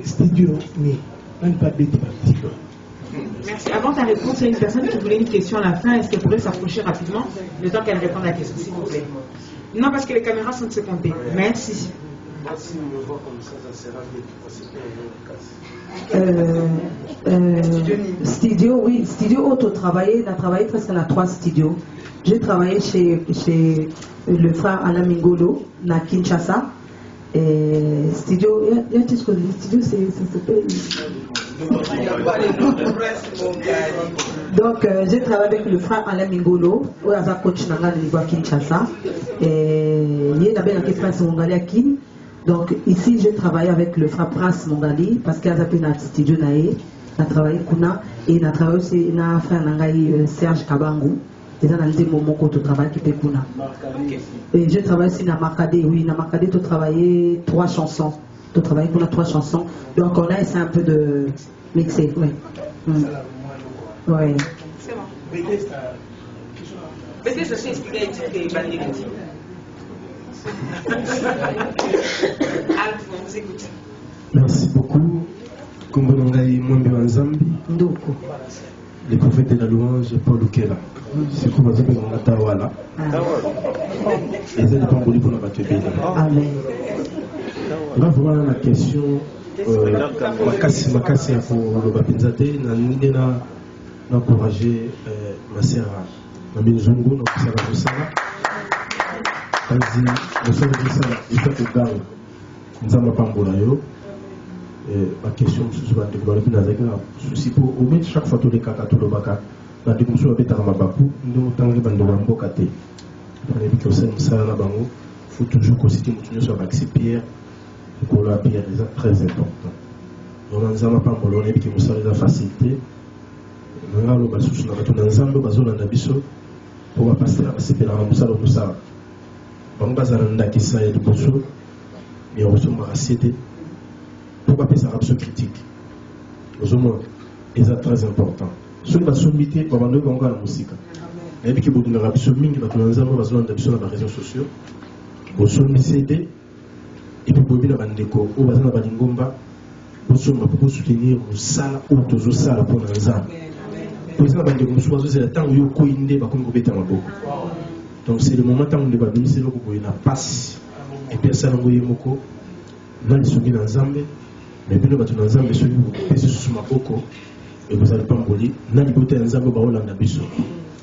studio, mais on n'a pas de bébé. Merci. Avant ta réponse, il y a une personne qui voulait une question à la fin. Est-ce qu'elle pourrait s'approcher rapidement le temps qu'elle réponde à la question, s'il vous plaît? Non, parce que les caméras sont de se compter. Merci. Si on me voit comme ça sera bien. Studio, oui, studio auto travaillé, on a travaillé presque dans 3 studios. J'ai travaillé chez le frère Alain Mingolo, à Kinshasa. Studio, il y a studio, ça s'appelle. Donc, j'ai travaillé avec le frère Alain Mingolo, où il y a un coach à Kinshasa. Il y a un Prince Mongali à Kin. Donc, ici, j'ai travaillé avec le frère Prince Mongali, parce qu'il y a un studio naé. On a travaillé Kuna, et on a travaillé aussi avec le frère Nangaï Serge Kabangu. Et ça, on a dit moment où tu travailles qui peut Kuna. Et j'ai travaillé aussi dans Makadé. Oui, dans Makadé, tu as travaillé 3 chansons. Tu as travaillé pour 3 chansons. Donc, on a essayé un peu de mixer. Oui. Oui. C'est bon. Bethesda, c'est expliqué à titre bandit. Alpha, on vous écoute. Merci beaucoup. Tawala. Et ça dépend de pour la batterie. Amen. Là, vraiment la question, Makassi pour le Bapinzate, n'a encouragé ma sœur, ma Minzungu, notre sœur Rossana. Elle dit, il faut que garde, nous avons pas de ma question, je vais développer avec un souci pour au moins chaque fois que les caca, tout le baca, la décousu avec Taramabakou, nous avons des bandes de Wambokate. On a vu que ça, là, il faut toujours considérer que nous sommes avec ces pierres. Pour la pierre, c'est très important. Nous avons pas de on a vu que nous avons la facilité. Nous avons le sous nous avons ensemble, nous avons un abisso pour passer à passer dans la salle de Moussa. Nous avons un akissa et de Bosso, mais on reçoit ma assiette. Pourquoi pas ça reste critique? Nous avons c'est très important. Ce qui va sommiter, on va nous gagner la musique. Et puis que vous avez besoin de les réseaux sociaux, vous sollicitez et puis vous avez bandeko ou vous avez bandingomba, vous soutenir vous sala ou toujours sala pour les gens. Vous avez bandeko vous c'est le temps où vous coindez ba comme beta maboko. Donc c'est le moment où on va venir c'est là où vous na passe et puis ça ngo yemoko na lisumi na Nzambe mais puis nous va Nzambe celui vous pèse sur maboko et vous allez pas mboli na libote ya Nzambe ba olanda biso.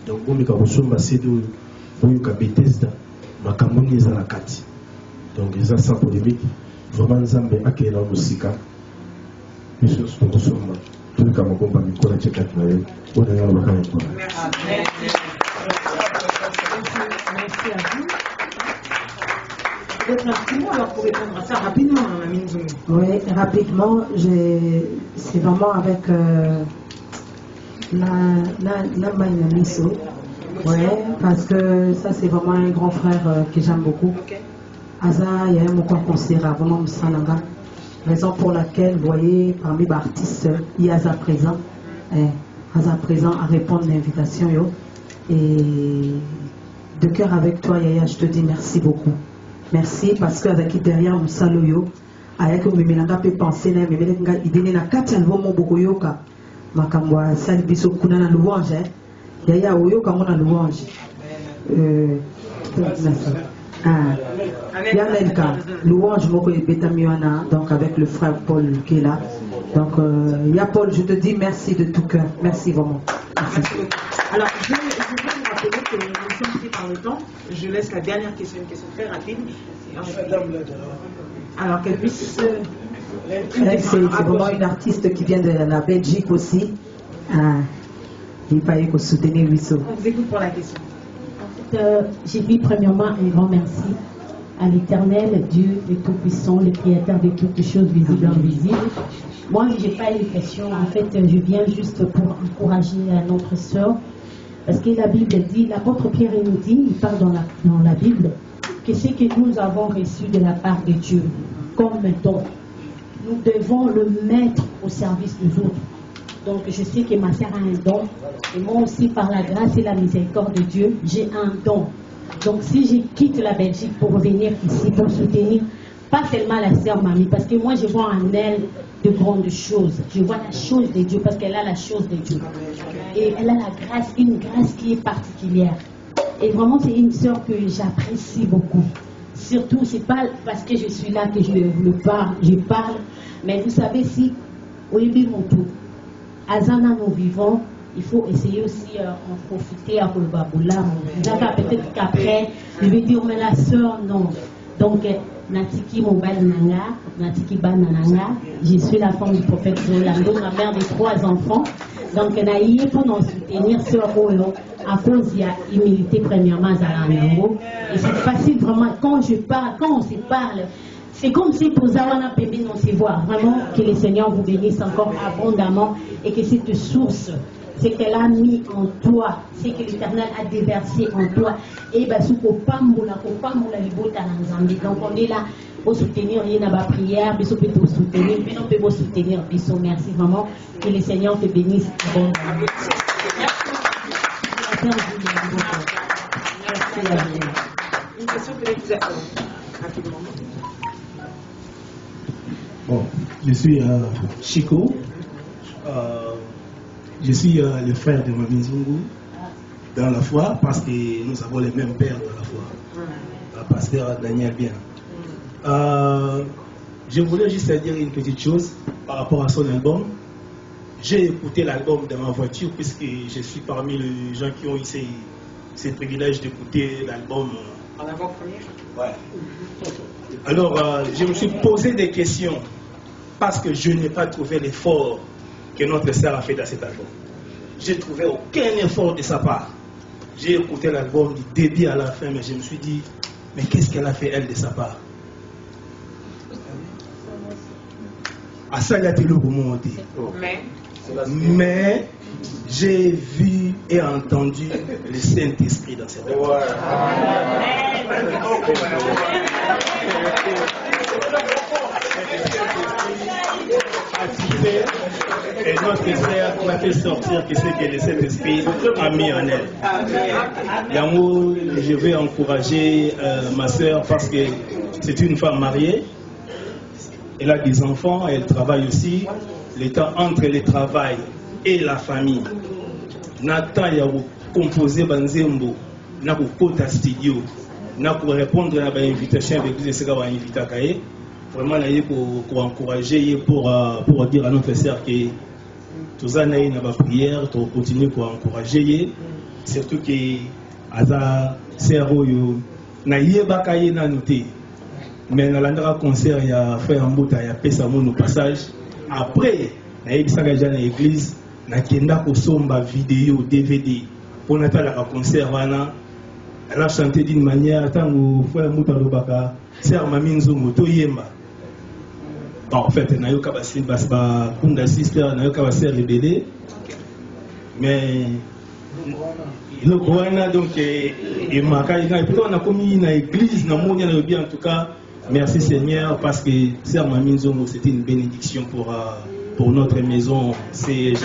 Donc, vous avez besoin de Bethesda, Makamoni et Zakati. Donc, ils ont sans polémique. Vraiment, Nzambe a créé la musique. Monsieur, ce que nous sommes, tout le Cameroun, par Nicolas Tchèque, on est dans le Cameroun. Merci à vous. Peut-être un petit mot alors pour répondre à ça rapidement, Mme Nzungu. Oui, rapidement, c'est vraiment avec. La Maïnamiso, ouais, parce que ça c'est vraiment un grand frère que j'aime beaucoup. Aza, il y a un mot qu'on considère vraiment Msalanga. Raison pour laquelle, vous voyez, parmi les artistes, il y a Aza présent. Aza présent à répondre à l'invitation. Et de cœur avec toi, Yaya, je te dis merci beaucoup. Merci parce que avec derrière Msaloyo, avec Mimilanga peut penser, mais il y a 4 albums beaucoup yoka. Makambwa salibiso kuna na louange yaya oyo kamona louange Yanelka louange moko ebeta miwana donc avec le frère Paul qui est là donc ya Paul je te dis merci de tout cœur merci vraiment merci. Alors je vais vous rappeler que nous sommes pris par le temps. Je laisse la dernière question, une question très rapide alors qu'elle puisse c'est vraiment une artiste qui vient de la Belgique aussi. Il fallait qu'on soutenir Wissou. On vous écoute pour la question. En fait, j'ai dit premièrement un grand merci à l'Éternel, Dieu le Tout-Puissant, le Créateur de toutes choses visibles et invisibles. Moi, je n'ai pas une question. En fait, je viens juste pour encourager notre sœur. Parce que la Bible dit, l'apôtre Pierre nous dit, il parle dans la Bible, que ce que nous avons reçu de la part de Dieu comme don, nous devons le mettre au service des autres. Donc je sais que ma sœur a un don. Et moi aussi, par la grâce et la miséricorde de Dieu, j'ai un don. Donc si je quitte la Belgique pour venir ici, pour soutenir, pas seulement la sœur Mamie, parce que moi je vois en elle de grandes choses. Je vois la chose de Dieu, parce qu'elle a la chose de Dieu. Et elle a la grâce, une grâce qui est particulière. Et vraiment, c'est une sœur que j'apprécie beaucoup. Surtout, c'est pas parce que je suis là que je parle, mais vous savez, si Oyebi Moto, Azana nous vivons, il faut essayer aussi en profiter à Kolbaboula. Peut-être qu'après, je vais dire, mais la sœur, non. Donc, Natiki Mobile Nanga, Natiki Banananga, je suis la femme du prophète Rolando, la mère de 3 enfants. Donc, naïe pour nous soutenir sœur Oyo, à cause il y a humilité premièrement à l'ango. Et c'est facile vraiment, quand je parle, quand on se parle, c'est comme si pour Zawana Pébé on se voit. Vraiment, que le Seigneur vous bénisse encore abondamment et que cette source, c'est qu'elle a mis en toi, c'est que l'Éternel a déversé en toi. Et bien, sous Kopamboula, Libota Nzambi. Donc, on est là pour soutenir, il y a ma prière, puis on peut te soutenir, puis on peut vous soutenir, puis merci vraiment, que le Seigneur te bénisse abondamment. Une question peut-être rapidement. Bon, je suis Chico. Je suis le frère de Mami Nzungu. dans la foi parce que nous avons les mêmes pères dans la foi. Pasteur Daniel Bien. Je voulais juste dire une petite chose par rapport à son album. J'ai écouté l'album dans ma voiture puisque je suis parmi les gens qui ont eu ces privilèges d'écouter l'album. En avant-première. Ouais. Alors, je me suis posé des questions parce que je n'ai pas trouvé l'effort que notre sœur a fait dans cet album. Je n'ai trouvé aucun effort de sa part. J'ai écouté l'album du début à la fin, mais je me suis dit, mais qu'est-ce qu'elle a fait elle de sa part? À ça, il y a le remonté. Mais j'ai vu et entendu le Saint-Esprit dans cette album. Et notre sœur m'a fait sortir que c'est que le Saint-Esprit a mis en elle. Yango, je vais encourager ma sœur parce que c'est une femme mariée. Elle a des enfants, elle travaille aussi. Le temps entre le travail et la famille. Nathan y a composé Banzembo, n'a pas kota studio, n'a pas répondre à l'invitation avec les séquelles invité à Kaye. Vraiment, pour encourager, pour dire à notre sœur que tout ça n'a pas prière, pour continuer pour encourager, surtout que Aza Sero yo na yeba Kaye na noté. Mais dans le concert, il y a fait un bout, il y a fait ça au passage. Après, il y a eu l'église, il y a eu une vidéo, DVD. Pour le concert, elle a chanté d'une manière, tant que fait un bout à l'obaka, c'est un maminzo moto yemba. En fait, il y a eu un sister, il y a eu un rebelle. Mais le Rwanda, donc, et on a commis une église, en tout cas. Merci Seigneur parce que Sœur Mamine Zongo c'était une bénédiction pour notre maison. C'est ce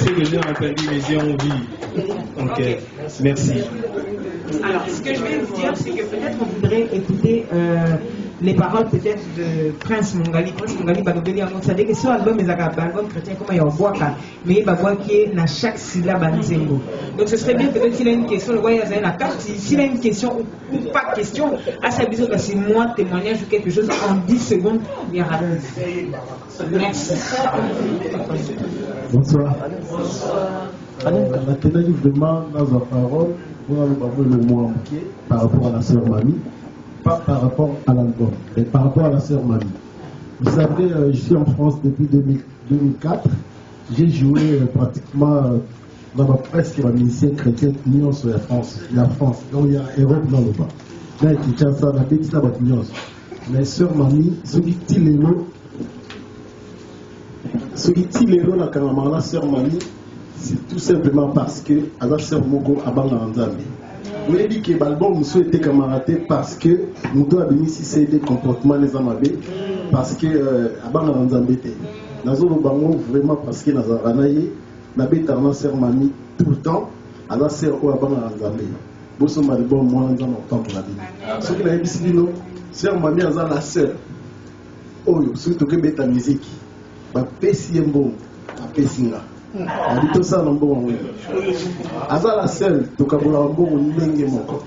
que j'ai entendu, mais j'ai envie. Donc, merci. Alors, ce que je vais vous dire, c'est que peut-être on voudrait écouter les paroles peut-être de Prince Mongali. Prince Mongali, vous savez que sur l'album, il y a un album chrétien comme il y a un bois, mais il y a un bois qui est dans chaque syllabe en Nzengo. Donc ce serait bien peut-être s'il a une question, le voyage il y a la carte, s'il a une question ou pas de question, à sa vision que c'est moi témoignage ou quelque chose en 10 secondes, il y aura. Merci. Bonsoir. Maintenant, vraiment, dans la parole, on a le mot manqué par rapport à la sœur Mamie, pas par rapport à l'album, mais par rapport à la sœur Mamie. Vous savez, je suis en France depuis 2004. J'ai joué pratiquement dans presque la musicienne chrétienne Union sur la France. Donc il y a Europe dans le bas. Là, il y a ça, la petite Union. Mais sœur Mamie, ce qui tire les lots, la camarade, sœur Mamie, c'est tout simplement parce que la sœur Mogo a banni en Zambie. Vous avez dit que l'album nous souhaitait camarader parce que nous devons bénir si c'est des comportements les amabés parce que a banni en Zambie. Nous avons vraiment parce que nous avons sœur Mamie tout le temps à la sœur ou à banni en Zambie. Vous sommes album moi nous avons temps pour la vie. Ce qui a dit non, sœur Mamie a la sœur. Oh, surtout que bête musique. Ba PCMbo, ba PCNga. A dit tout ça dans bon. Aza la seule, to kabula bon ndenge moko.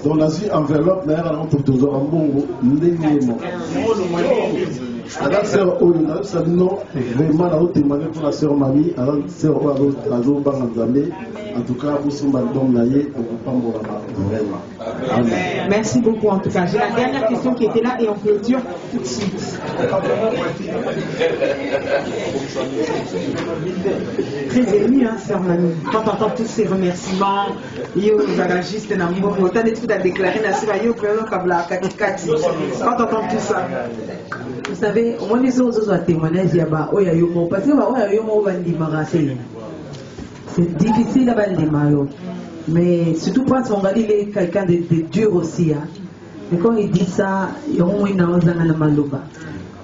Dans la enveloppe, d'ailleurs, pour toujours un bon la sœur Oyo, ça non, vraiment la haute témoignage pour la sœur Mamie, la sœur Oyo, la zone Banganzamé, en tout cas, vous sommes album naïe pour vous vraiment. Amen. Merci beaucoup en tout cas. J'ai la dernière question qui était là et on clôture tout de suite. Très ému, hein, sœur Mamie. Quand on entend tous ces remerciements, yo, garagiste, n'amour, autant de trucs à déclarer, yo, quand on entend tout ça. Vous savez, moi, les autres témoignages, il y a parce que c'est difficile à balayer. Mais surtout quand on va dire quelqu'un de dur aussi. Hein. Mais quand il dit ça, il y a au moins un maloba.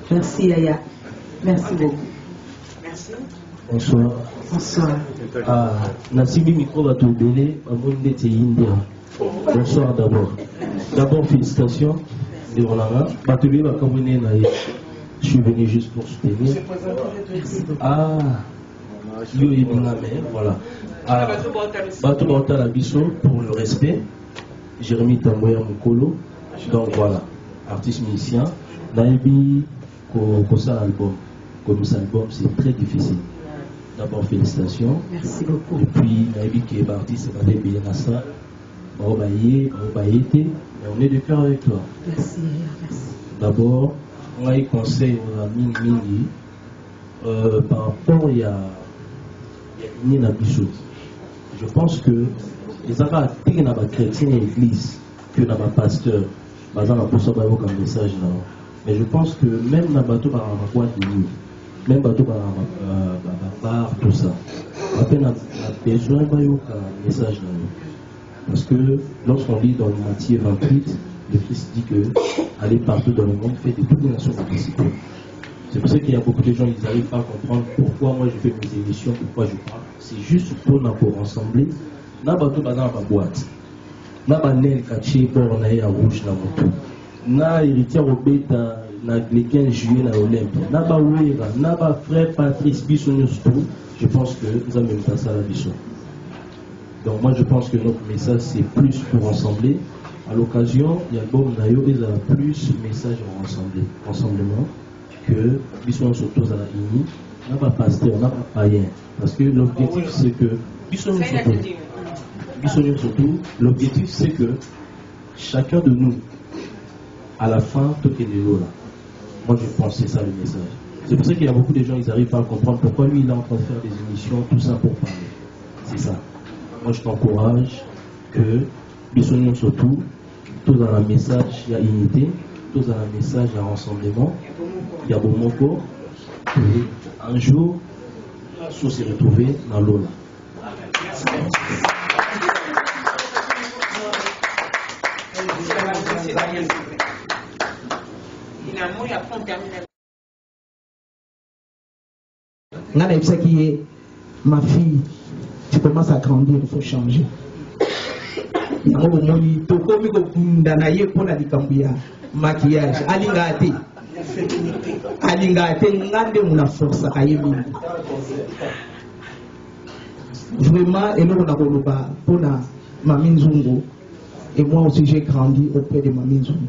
Merci Yaya. Merci beaucoup. Merci. Bonsoir. Bonsoir. Nassimi Micro va tout donner à mon India. Bonsoir d'abord. D'abord, félicitations de Rolanda. Je suis venu juste pour soutenir. Voilà. Bato Bauta la Bisso pour le respect. Jérémy Tamboya Mukolo. Donc voilà, artiste musicien. Naïbi, pour ça album. Comme ça album, c'est très difficile. D'abord, félicitations. Merci beaucoup. Et puis, Naïbi qui est artiste, c'est Badé Bienassa. Mais on est de cœur avec toi. Merci, merci. D'abord, on a eu conseil aux amis Mingi par rapport à Nina Bichot. Je pense que les Arabes qui sont chrétiens et l'église, que dans ma pasteur, un message là. Mais je pense que même dans bateau par ma boîte de nuit, même bateau par ma bar, tout ça, à peine a besoin d'un message là. Parce que lorsqu'on lit dans le Matthieu 28, le Christ dit que aller partout dans le monde, fait de toutes les nations participer. C'est pour ça qu'il y a beaucoup de gens qui n'arrivent pas à comprendre pourquoi moi je fais mes émissions, pourquoi je parle. C'est juste pour rassembler. Na bateau dans ma boîte. Na banel caché pour na ya rouge na moto. Na héritier Robeta na le 15 juillet na Olympia. Na ba Wera, na ba frère Patrice Bissoniosto. Je pense que nous avons même pas ça la Bisson. Donc moi je pense que notre message c'est plus pour rassembler. À l'occasion, il y a l'album Nayo et ça a plus message en rassemblement que Bisson surtout à la Ini. On n'a pas pasteur, on n'a pas païen. Parce que l'objectif c'est que Bisson surtout, l'objectif c'est que chacun de nous, à la fin, tout est là. Moi je pense que c'est ça le message. C'est pour ça qu'il y a beaucoup de gens, ils arrivent pas à comprendre pourquoi lui il est en train de faire des émissions, tout ça pour parler. C'est ça. Moi je t'encourage que Bissonion surtout, tout dans le message, il y a unité, tout dans le message, il y a rassemblement, il y a bon mot. Un jour, la chose s'est retrouvée dans l'eau là. Ma fille, tu commences à grandir, il faut changer. Maquillage, vraiment, et moi aussi j'ai grandi auprès de Mami Nzungu.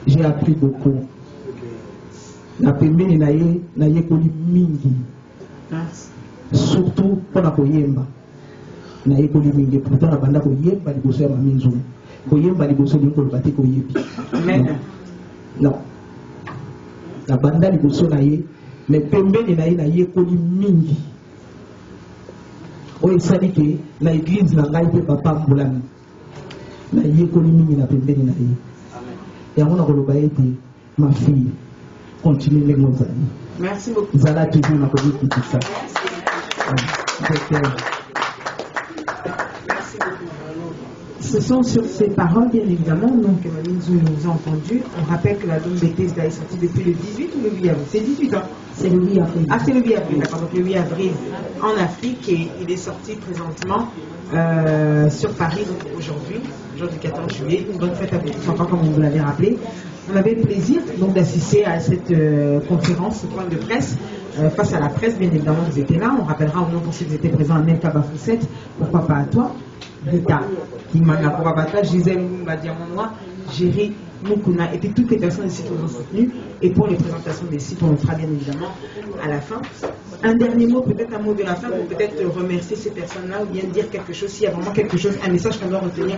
J'ai appris beaucoup. Na pembeni na ye koli mingi. Surtout pour la koyemba. Na ye koli mingi. Pourtant la banda koyemba liboso ya Mami Nzungu. Koyemba liboso lingo lobate koyebi. Amen. Non. La banda liboso na ye, mais pembeni na ye koli mingi. Oyo esali ke na église na ngai mpe papa mbulami. Na ye koli mingi na pembeni na ye. Yango na koloba ete ma fille continue les mots. Merci beaucoup. Zala toujours na kobi tout ça. Ce sont sur ces paroles, bien évidemment, donc que Mami Nzungu nous a entendu. On rappelle que l'album Bethesda est sorti depuis le 18 ou le 8 avril. C'est 18 ans. C'est le 8 avril. Ah, c'est le 8 avril, d'accord. Donc le 8 avril en Afrique et il est sorti présentement sur Paris, donc aujourd'hui, du 14 juillet. Une bonne fête à tous, encore comme vous l'avez rappelé. On avait le plaisir donc d'assister à cette conférence, ce point de presse. Face à la presse, bien évidemment, vous étiez là. On rappellera au nom pour ceux qui étaient présents à Nelka Bafoussette. Pourquoi pas à toi, Rita, Kimana, pourquoi pas à toi, Gisèle Mumba Diamondois, Géry Mukuna, et puis toutes les personnes ici qui nous ont soutenus. Et pour les présentations des sites, on le fera bien évidemment à la fin. Un dernier mot, peut-être un mot de la fin, pour peut-être remercier ces personnes-là ou bien dire quelque chose, s'il y a vraiment quelque chose, un message qu'on doit retenir.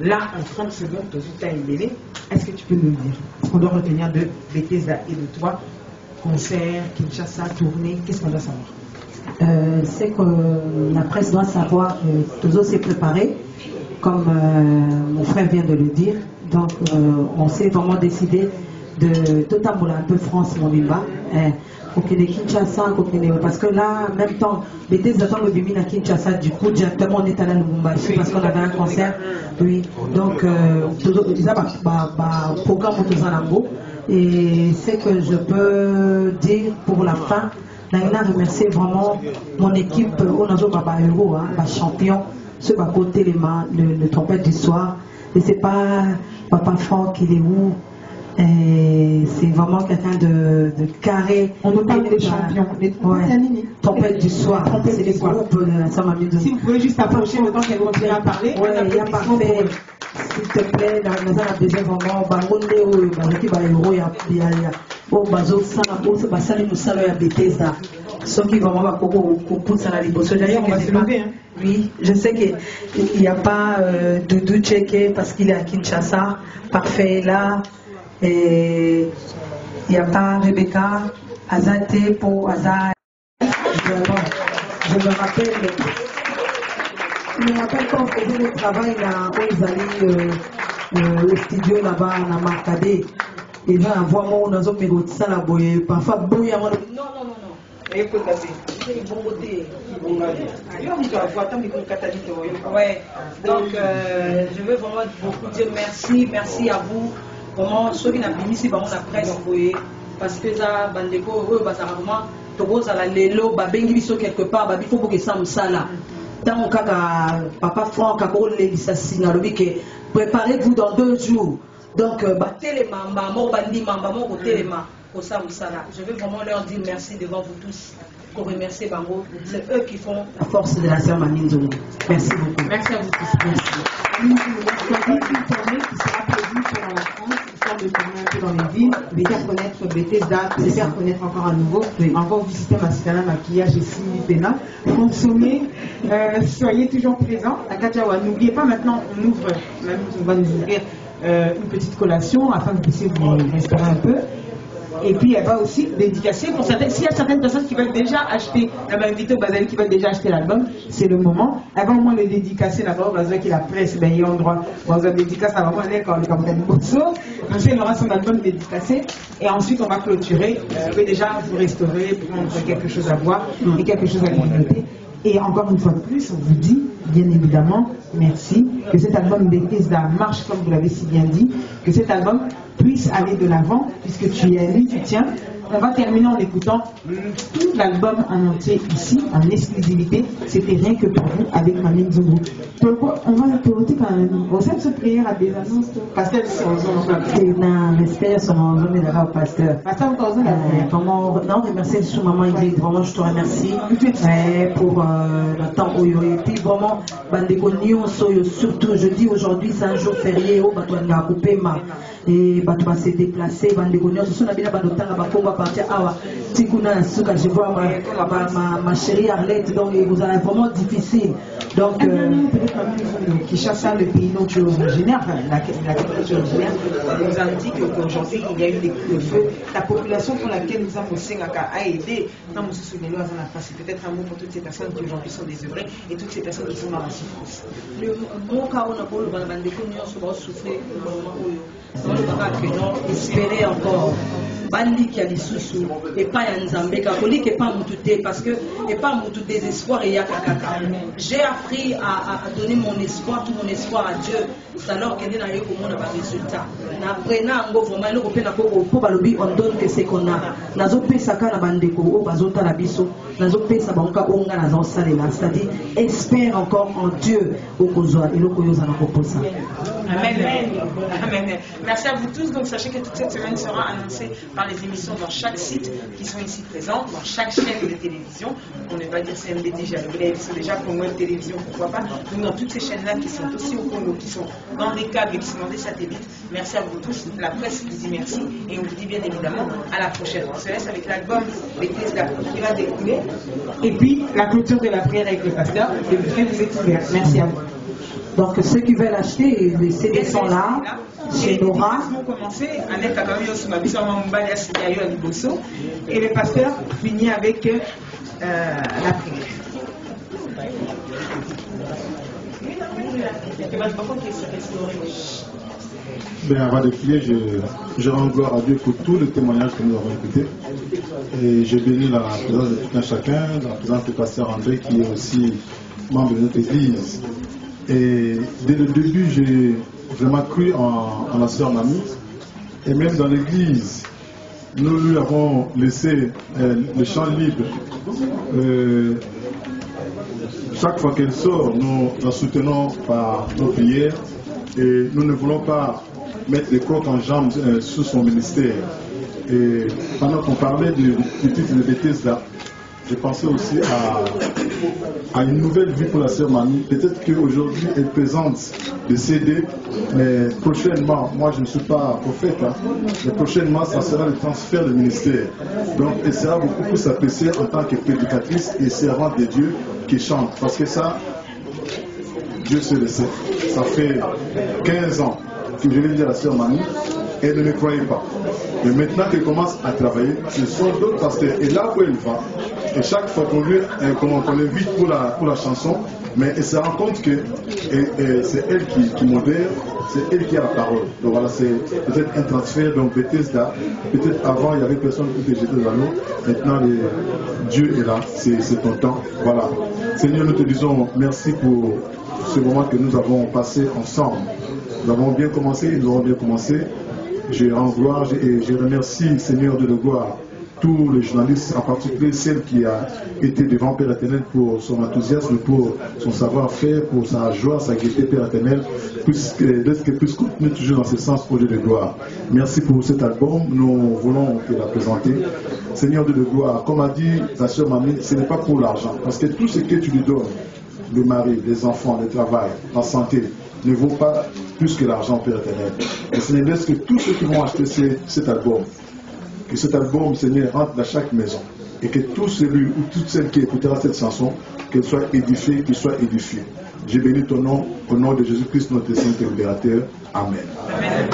Là, en 30 secondes, est-ce que tu peux nous le dire? Ce qu'on doit retenir de Bethesda et de toi, concert, Kinshasa, tournée, qu'est-ce qu'on doit savoir? C'est que la presse doit savoir que Tozo s'est préparé, comme mon frère vient de le dire. Donc, on s'est vraiment décidé de tout un peu France, mon bimba. Kinshasa, parce que là, en même temps, Bethesda le bimina Kinshasa, du coup, directement, on est allé à Lubumbashi parce qu'on avait un concert. Oui, donc, programme Et ce que je peux dire pour la fin, je remercier vraiment mon équipe, Onazo Baba Euro, champion, ce côté le trompette du soir. Et c'est pas Papa Franck, il est où? C'est vraiment quelqu'un de carré. On nous parle des champions. Trompette du soir, c'est les groupes de Samamidou. Si vous pouvez juste approcher le temps qu'elle continue à parler. Oui, il n'y a pas fait. S'il te plaît, dans la deuxième moment, Bangonde, Bangoki Baero, il y a Bazo Sana, Basali Moussalo, il y a Bethesda. Ceux qui vont avoir beaucoup ça la liboso. D'ailleurs, on va se lever. Oui, je sais qu'il n'y a pas Doudou Tcheke parce qu'il est à Kinshasa. Parfait là. Et il n'y a pas Rebecca, Azate pour Azar. Je me rappelle quand on faisait le travail là, où ils allaient le studio là-bas, on a marqué. Et là, on voit moi, on a zoomé au ça là, parfois, bouille à moi. Non. Et pour passer. C'est bon côté. Ouais. Donc, je veux vraiment beaucoup dire merci à vous. Vraiment, ceux qui n'ont pas mis ici, la presse, parce que ça, Bandeko, eux, vraiment, Togo, la Lelo, Babengi, biso quelque part, il faut que ça me sala. Tant que Papa Franck a collé l'issassin, préparez-vous dans 2 jours. Donc, battez mamba, mon bandi, mamba, mon côté, au Samsala. Je veux vraiment leur dire merci devant vous tous. Pour remercier Bango, c'est eux qui font la force de la sœur Manindou. Merci beaucoup. Merci à vous tous. Merci. Une tournée qui sera prévue pour la France, histoire de tourner un peu dans les villes, de faire connaître Bethesda, de faire connaître encore à nouveau, encore visiter Massicana, maquillage et Pena. Consommez, soyez toujours présents à Katiawa. N'oubliez pas maintenant, on va nous ouvrir une petite collation afin que vous puissiez vous restaurer un peu. Et puis elle va aussi dédicacer pour certaines. S'il y a certaines personnes qui veulent déjà acheter, elle m'a invité au Bazali qui veulent déjà acheter l'album, c'est le moment. Elle va au moins le dédicacer d'abord, Bazali qui la presse, ben il y a un droit. Dans un dédicace, ça va vraiment aller quand on est comme Bosso. Comme ça, il aura son album dédicacé. Et ensuite, on va clôturer. Vous pouvez déjà vous restaurer, prendre quelque chose à boire et quelque chose à grignoter. Et encore une fois de plus, on vous dit, bien évidemment, merci, que cet album Bethesda marche comme vous l'avez si bien dit, que cet album puisse aller de l'avant, puisque tu y es allé, tu tiens. On va terminer en écoutant tout l'album en entier ici, en exclusivité. C'était rien que pour vous, avec Mamine Zungu. On va la piloter quand même. Au sein de cette prière à des annonces, Pasteur, c'est un respect sur mon homme et au pasteur. Pasteur, comment, non, remercier sur maman Ingrid. Vraiment, je te remercie pour le temps où et puis vraiment, Bandeko Nyon, surtout, je dis aujourd'hui, c'est un jour férié, où on a coupé et on va se déplacer. Bandeko Nyon, ce sont les gens partir à Tikuna Souka, je vois ma chérie Arlette, donc vous avez vraiment difficile. Donc, Kinshasa, le pays dont tu es originaire, la culture originaire, nous indique qu'aujourd'hui il y a eu des coups de feu. La population pour laquelle nous avons a aidé, c'est peut-être un mot pour toutes ces personnes qui aujourd'hui sont désœuvrées et toutes ces personnes qui sont dans la souffrance. Mon cas, on a beau le souffrir, espérer encore. Bandi qui a des sous et pas Yanzambe, catholique et pas Moutouté, parce que et pas Moutou désespoir et Yakakaka. J'ai appris à donner mon espoir, tout mon espoir à Dieu. C'est alors qu'il y a un résultat. Après, on donne que c'est qu'on a. Nazo Pesaka la bandeko, o bazota la biso, Nazo Pesabanka onga na zansalela. C'est-à-dire, espère encore en Dieu au Kozoa et le Koyoza na Koposa. Amen. Amen. Merci à vous tous. Donc, sachez que toute cette semaine sera annoncée par les émissions dans chaque site qui sont ici présents, dans chaque chaîne de télévision. On ne va pas dire CMDT, ils sont déjà pour moi de télévision, pourquoi pas. Donc, dans toutes ces chaînes-là qui sont aussi au Congo, qui sont dans des câbles et qui sont dans des satellites, merci à vous tous. La presse vous dit merci et on vous dit bien évidemment à la prochaine. On se laisse avec l'album Bethesda qui va découler. Et puis, la clôture de la prière avec le pasteur. Le buffet vous est ouvert. Merci à vous. Donc ceux qui veulent acheter, les CD sont là, chez Nora. Et le pasteur finit avec la prière. Ben, avant de prier, je rends gloire à Dieu pour tous les témoignages que nous avons écoutés. Et je bénis la présence de tout un chacun, la présence du pasteur André qui est aussi membre de notre église. Et dès le début, j'ai vraiment cru en la sœur Mamie. Et même dans l'église, nous lui avons laissé le champ libre. Chaque fois qu'elle sort, nous la soutenons par nos prières et nous ne voulons pas mettre les coques en jambes sous son ministère. Et pendant qu'on parlait du titre de Bethesda, je pensais aussi à une nouvelle vie pour la sœur Mamie. Peut-être qu'aujourd'hui elle présente des CD, mais prochainement, moi je ne suis pas prophète, mais prochainement ça sera le transfert du ministère. Donc elle sera beaucoup plus appréciée en tant que prédicatrice et servante de Dieu qui chante. Parce que ça, Dieu se le sait. Ça fait 15 ans que je l'ai dit à la sœur Mamie, elle ne me croyait pas. Mais maintenant qu'elle commence à travailler, ce sont d'autres pasteurs. Et là où elle va, et chaque fois qu'on l'invite pour la chanson, mais elle se rend compte que c'est elle qui modère, c'est elle qui a la parole. Donc voilà, c'est peut-être un transfert. Donc Bethesda, peut-être avant il y avait personne qui était jeté dans l'eau. Maintenant Dieu est là, c'est ton temps. Voilà. Seigneur, nous te disons merci pour ce moment que nous avons passé ensemble. Nous avons bien commencé, nous avons bien commencé. Je rends gloire et je remercie, Seigneur de gloire, tous les journalistes, en particulier celle qui a été devant Père éternel pour son enthousiasme, pour son savoir-faire, pour sa joie, sa gaieté, Père éternel, qu'elle puisse continuer toujours dans ce sens pour Dieu de gloire. Merci pour cet album, nous voulons te la présenter. Seigneur de gloire, comme a dit la sœur Mamie, ce n'est pas pour l'argent, parce que tout ce que tu lui donnes, le mari, les enfants, le travail, la santé, ne vaut pas plus que l'argent, Père éternel. Et ce n'est que tous ceux qui vont acheter cet album, que cet album, Seigneur, rentre dans chaque maison. Et que tout celui ou toute celle qui écoutera cette chanson, qu'elle soit édifiée, qu'il soit édifié. J'ai béni ton nom, au nom de Jésus-Christ, notre Saint et Libérateur. Amen. Amen.